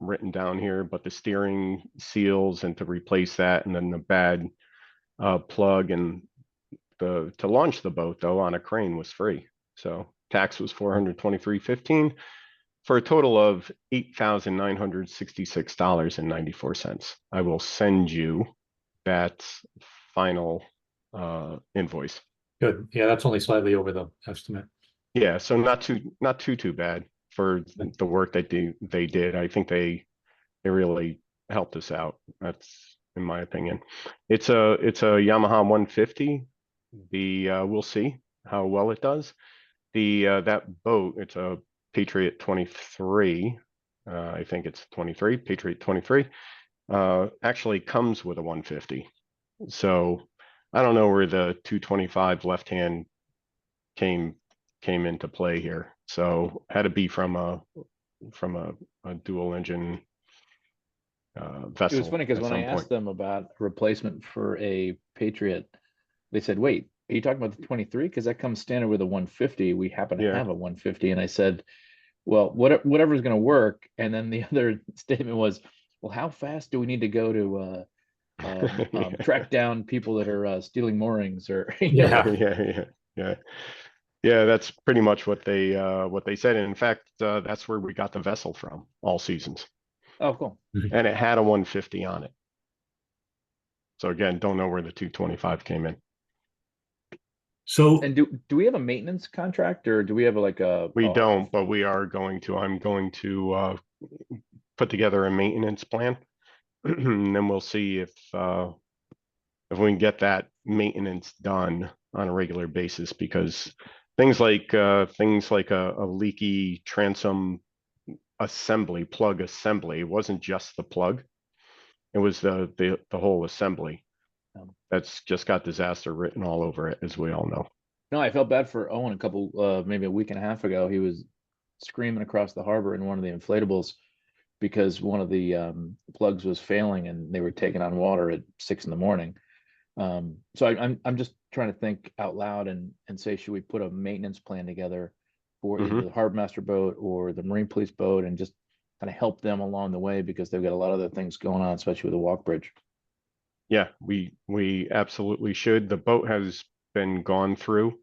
written down here, but the steering seals and to replace that, and then the bad plug, and to launch the boat though on a crane was free. So tax was $423.15 for a total of $8,966.94. I will send you that final invoice. Good. Yeah, that's only slightly over the estimate. Yeah, so not too bad for the work that they did. I think they really helped us out. That's in my opinion. It's a Yamaha 150. We'll see how well it does. That boat, it's a Patriot 23. I think it's 23, Patriot 23. Actually comes with a 150. So I don't know where the 225 left hand came into play here. So had to be from a dual engine vessel. It was funny because at when I some asked point. them about a replacement for a Patriot, they said, wait, are you talking about the 23? Because that comes standard with a 150. We happen to Yeah. have a 150. And I said, well, whatever's going to work. And then the other statement was, well, how fast do we need to go to track down people that are stealing moorings or Yeah, that's pretty much what they said. And in fact, that's where we got the vessel from, all seasons. Oh, cool. And it had a 150 on it. So again, don't know where the 225 came in. So, And do we have a maintenance contract, or do we have We don't, but we are going to. I'm going to put together a maintenance plan, and then we'll see if we can get that maintenance done on a regular basis, because things like a leaky transom plug assembly, it wasn't just the plug, it was the whole assembly. That's just got disaster written all over it, as we all know. No, I felt bad for Owen maybe a week and a half ago. He was screaming across the harbor in one of the inflatables because one of the plugs was failing and they were taking on water at 6 a.m. So I'm just trying to think out loud and say, should we put a maintenance plan together for either the harbor master boat or the Marine Police boat, and just kind of help them along the way, because they've got a lot of other things going on, especially with the walk bridge. Yeah, we absolutely should. The boat has been gone through,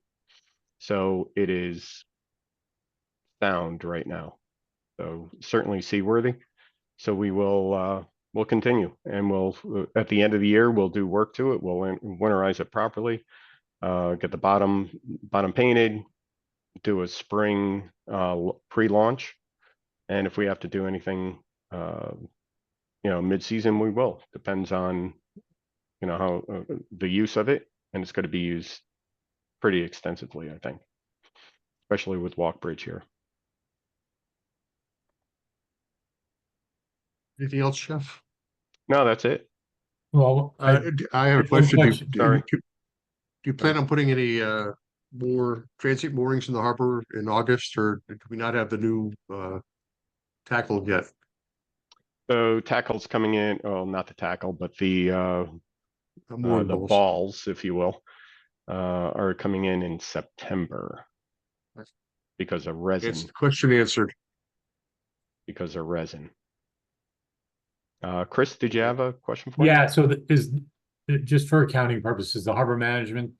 so it is sound right now. So certainly seaworthy. So we'll continue, and we'll at the end of the year we'll do work to it. We'll winterize it properly, get the bottom painted, do a spring pre-launch, and if we have to do anything mid-season, we will. Depends on how the use of it, and it's going to be used pretty extensively, I think, especially with walk bridge here. Anything else, Jeff? No, that's it. Well, I have a just one question. question, sorry. Do you plan on putting any more transit moorings in the harbor in August, or do we not have the new tackle yet? So tackle's coming in, well, not the tackle, but Mooring the balls. balls, if you will, are coming in September because of resin. It's question answered. Because of resin. Chris, did you have a question for me? Yeah, so just for accounting purposes, the Harbor Management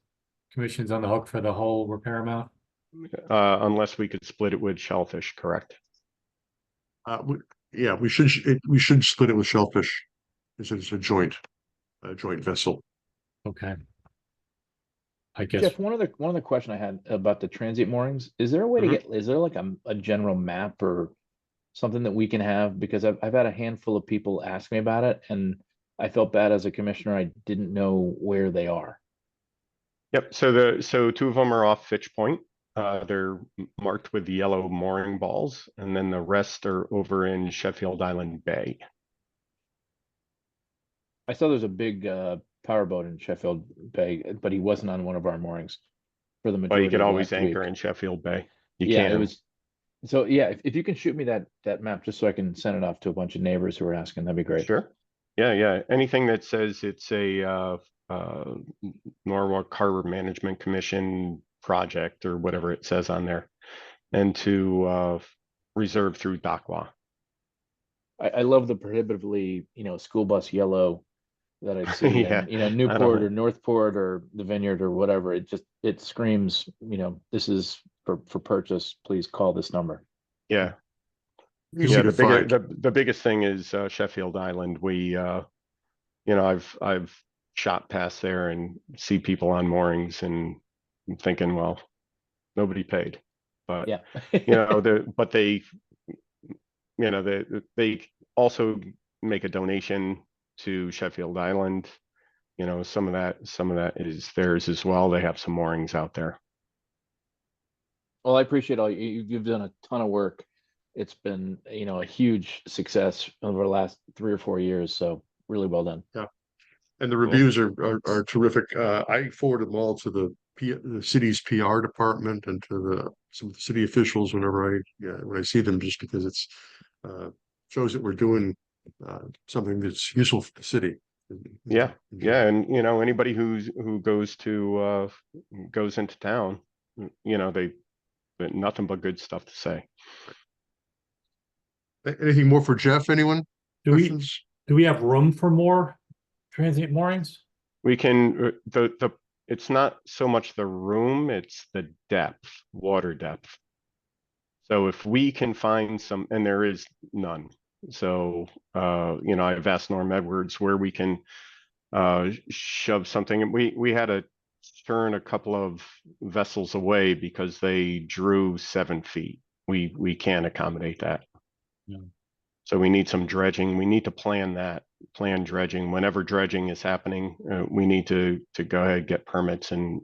Commission's on the hook for the whole repair amount? Unless we could split it with Shellfish, correct? Yeah, we should split it with Shellfish. It's a joint vessel. Okay. I guess. Jeff, one other question I had about the transient moorings, is there a way to Mhm. is there like a general map or something that we can have? Because I've had a handful of people ask me about it, and I felt bad as a commissioner, I didn't know where they are. Yep, so two of them are off Fitch Point. They're marked with yellow mooring balls, and then the rest are over in Sheffield Island Bay. I saw there's a big powerboat in Sheffield Bay, but he wasn't on one of our moorings for the But majority you could of always last anchor week. in Sheffield Bay. You Yeah, can. it was. So yeah, if you can shoot me that map just so I can send it off to a bunch of neighbors who are asking, that'd be great. Sure. Yeah. Anything that says it's a Norwalk Harbor Management Commission project or whatever it says on there, and to reserve through DOCWA. I love the prohibitively, school bus yellow that I see Yeah, in, Newport or Northport or the Vineyard or whatever. It screams, this is for purchase. Please call this number. Yeah. Easy to find. The biggest thing is Sheffield Island. We I've shot past there and see people on moorings, and I'm thinking, well, nobody paid, but Yeah. they also make a donation to Sheffield Island. Some of that is theirs as well. They have some moorings out there. Well, I appreciate all you've done a ton of work. It's been, a huge success over the last 3 or 4 years. So really well done. Yeah. And the reviews are terrific. I forwarded them all to the city's PR department and to some of the city officials when I see them, just because it's shows that we're doing something that's useful for the city. Yeah, and anybody who goes into town, they nothing but good stuff to say. Anything more for Jeff? Anyone? Do we have room for more transient moorings? We can it's not so much the room, it's the depth, water depth. So if we can find some, and there is none. So I've asked Norm Edwards where we can shove something. We had to turn a couple of vessels away because they drew 7 feet. We can't accommodate that. Yeah. So we need some dredging. We need to plan dredging. Whenever dredging is happening, we need to go ahead and get permits and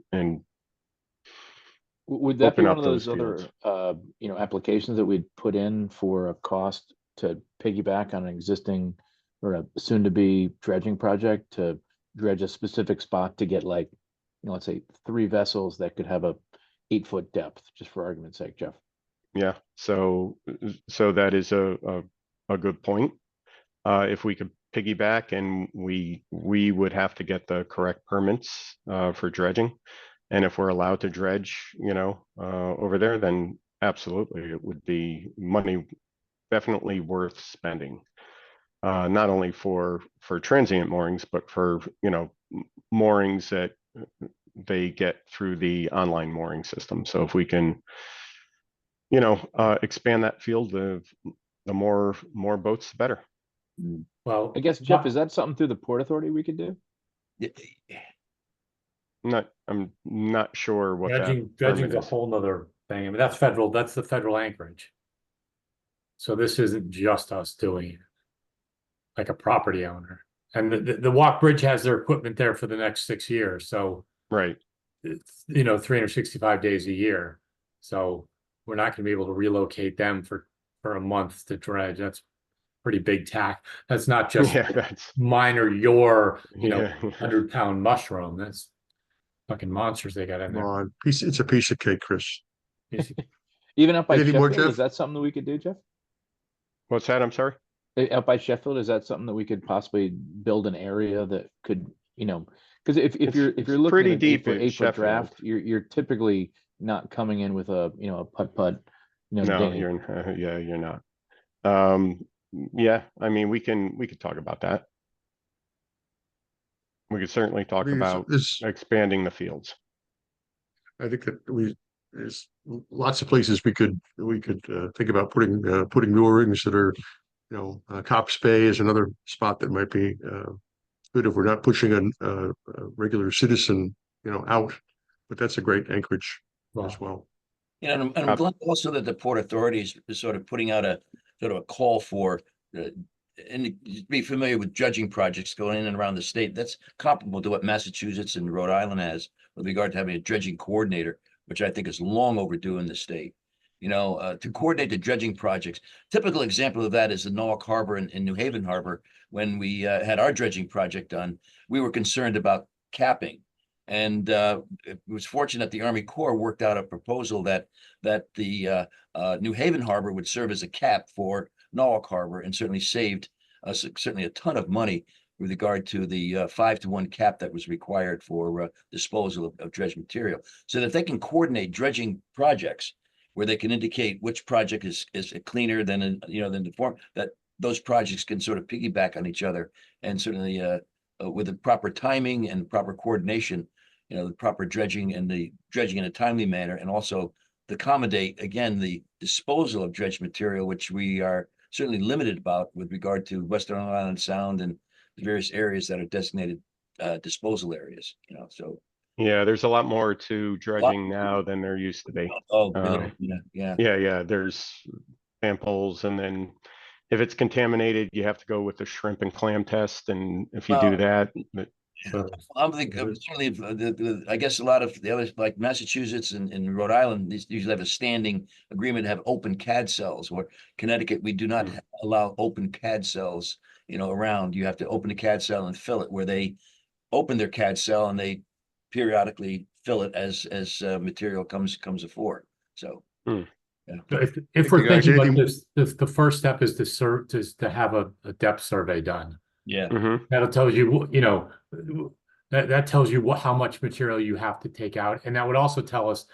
would that be open one up of those those other applications that we'd put in for a cost to piggyback on an existing or a soon to be dredging project to dredge a specific spot to get let's say 3 vessels that could have a 8-foot depth, just for argument's sake, Jeff? Yeah, so that is a good point. If we could piggyback, and we would have to get the correct permits for dredging, and if we're allowed to dredge, over there, then absolutely it would be money definitely worth spending. Not only for transient moorings, but for moorings that they get through the online mooring system. So if we can expand that field, the more boats, the better. Well, I guess, Jeff, is that something through the Port Authority we could do? I'm not sure what dredging's permit a is. whole nother thing. I mean, that's the federal anchorage. So this isn't just us doing it, like a property owner. And the Walk Bridge has their equipment there for the next 6 years. So Right. it's 365 days a year. So we're not going to be able to relocate them for a month to dredge. pretty big tack. That's not just Yeah, that's, mine or your, yeah. 100-pound mushroom. That's fucking monsters they got in Come there. on, it's a piece of cake, Chris. Even up by Anything more, Sheffield, Jeff? is that something that we could do, Jeff? What's that? I'm sorry? Up by Sheffield, is that something that we could possibly build an area that could, because if It's- you're it's looking pretty at an deep 8 foot, in 8 foot draft, Sheffield. you're typically not coming in with a putt, No, dinghy. you're not. Yeah, I mean, we could talk about that. We could certainly talk I mean, about expanding the fields. I think that there's lots of places we could think about putting moorings that are, Cops Bay is another spot that might be good if we're not pushing a regular citizen, out. But that's a great anchorage as well. And I'm glad also that the Port Authority is sort of putting out a sort of a call for, and be familiar with dredging projects going in and around the state. That's comparable to what Massachusetts and Rhode Island has with regard to having a dredging coordinator, which I think is long overdue in the state. To coordinate the dredging projects. Typical example of that is the Norwalk Harbor in New Haven Harbor. When we had our dredging project done, we were concerned about capping. And it was fortunate the Army Corps worked out a proposal that the New Haven Harbor would serve as a cap for Norwalk Harbor, and certainly saved us certainly a ton of money with regard to the 5-to-1 cap that was required for disposal of dredged material. So that they can coordinate dredging projects where they can indicate which project is cleaner than the form, that those projects can sort of piggyback on each other, and certainly with the proper timing and proper coordination, the proper dredging and the dredging in a timely manner, and also to accommodate, again, the disposal of dredged material, which we are certainly limited about with regard to Western Island Sound and the various areas that are designated disposal areas, so. Yeah, there's a lot more to dredging now than there used to be. Oh, really? Yeah. Yeah, there's samples, and then if it's contaminated, you have to go with the shrimp and clam test, and if you do that, I'm thinking certainly I guess a lot of the others like Massachusetts and Rhode Island, these usually have a standing agreement to have open CAD cells, or Connecticut, we do not allow open CAD cells, around. You have to open the CAD cell and fill it, where they open their CAD cell and they periodically fill it as material comes afore. So. Yeah. If we're guys, thinking about anything- this, the first step is to have a depth survey done. Yeah. That'll tell you, that tells you how much material you have to take out. And that would also tell us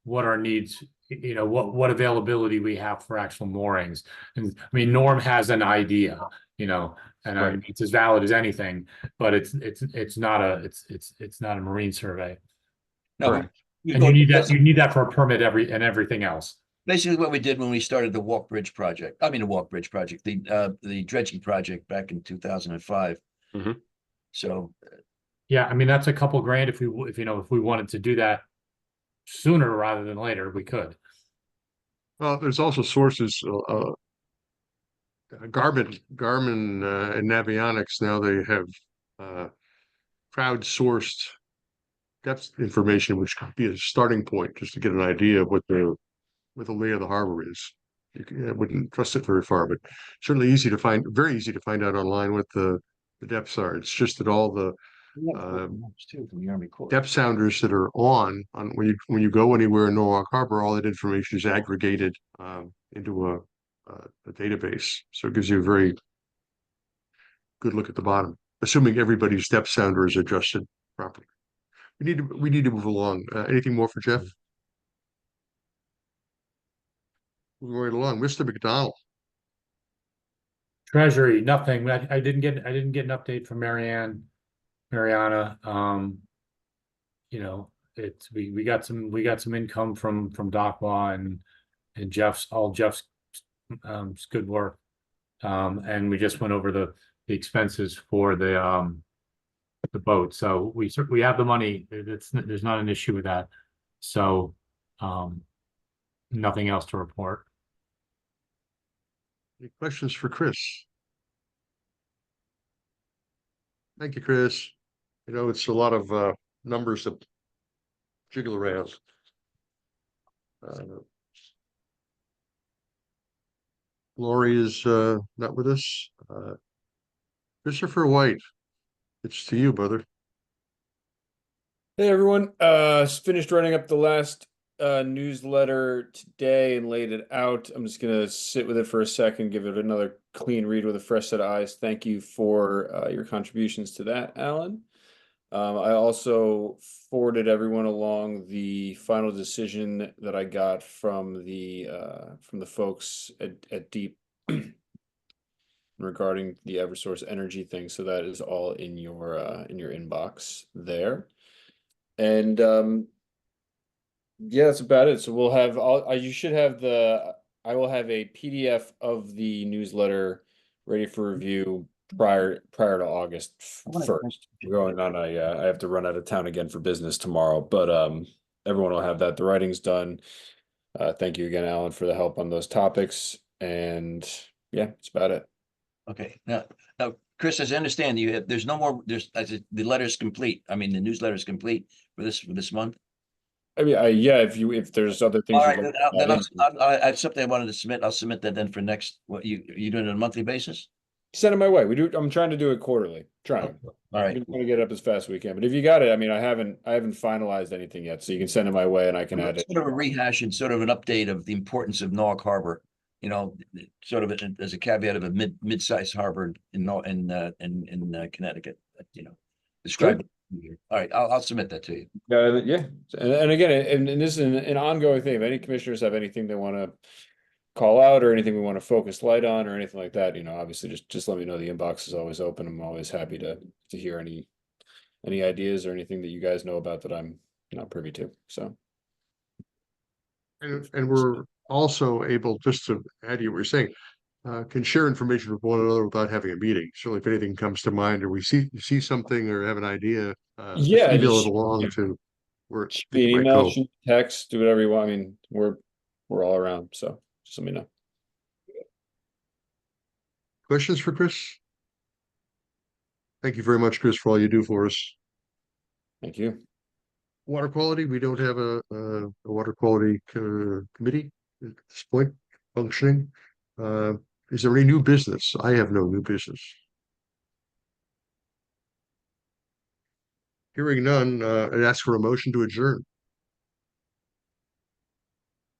what our needs, what availability we have for actual moorings. And I mean, Norm has an idea, and it's as valid as anything, but it's not a marine survey. No, And you need that for a permit and everything else. Basically what we did when we started the the dredging project back in 2005. So. Yeah, I mean, that's a couple grand. If we wanted to do that sooner rather than later, we could. Well, there's also sources, Garmin and Navionics, now they have crowdsourced depth information, which could be a starting point just to get an idea of what the lay of the harbor is. I wouldn't trust it very far, but certainly very easy to find out online what the depths are. It's just that all the depth sounders that are on when you go anywhere in Norwalk Harbor, all that information is aggregated into a database. So it gives you a very good look at the bottom, assuming everybody's depth sounder is adjusted properly. We need to move along. Anything more for Jeff? Moving right along, Mr. McDonald. Treasury, nothing. I didn't get an update from Mariana. We got some income from DocLaw and Jeff's good work. And we just went over the expenses for the boat. So we have the money. There's not an issue with that. So nothing else to report. Any questions for Chris? Thank you, Chris. It's a lot of numbers that jiggle around. Lori is not with us. Christopher White, it's to you, brother. Hey everyone, finished writing up the last newsletter today and laid it out. I'm just gonna sit with it for a second, give it another clean read with a fresh set of eyes. Thank you for your contributions to that, Alan. I also forwarded everyone along the final decision that I got from the folks at Deep regarding the Eversource Energy thing. So that is all in your inbox there. And yeah, that's about it. So we'll have you should have I will have a PDF of the newsletter ready for review prior to August 1st. We're going on I have to run out of town again for business tomorrow, but everyone will have that. The writing's done. Thank you again, Alan, for the help on those topics. And yeah, that's about it. Okay, now, Chris, as I understand, there's no more, the letter's complete. I mean, the newsletter is complete for this month. I mean, yeah, if there's other things. All right, you'd then like to add into. I have something I wanted to submit. I'll submit that then for next, what you doing it on a monthly basis? Send it my way. I'm trying to do it quarterly. Trying. All right. I'm going to get it up as fast as we can. But if you got it, I mean, I haven't finalized anything yet, so you can send it my way and I can add it. Sort of a rehash and sort of an update of the importance of Norwalk Harbor. You know, sort of as a caveat of a mid-sized harbor in Connecticut. You know, describe. All right, I'll submit that to you. Yeah, and again, and this is an ongoing thing. If any commissioners have anything they want to call out or anything we want to focus light on or anything like that, you know, obviously just let me know. The inbox is always open. I'm always happy to hear any ideas or anything that you guys know about that I'm not privy to. So, And we're also able, just to add to what you're saying, can share information with one another without having a meeting. So if anything comes to mind or we see something or have an idea, yeah, just email it along to where it might email, go. shoot, text, do whatever you want. I mean, we're all around, so just let me know. Questions for Chris? Thank you very much, Chris, for all you do for us. Thank you. Water quality, we don't have a water quality committee at this point functioning. Is there any new business? I have no new business. Hearing none, I'd ask for a motion to adjourn.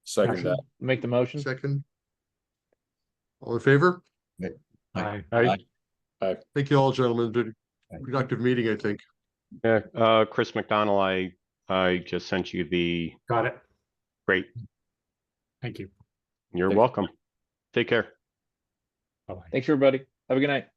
Second that. Make the motion. Second. All in favor? Aye. Thank you all, gentlemen. Been a productive meeting, I think. Yeah, Chris McDonald, I just sent you the. Got it. Great. Thank you. You're welcome. Take care. Bye-bye. Thanks, everybody. Have a good night.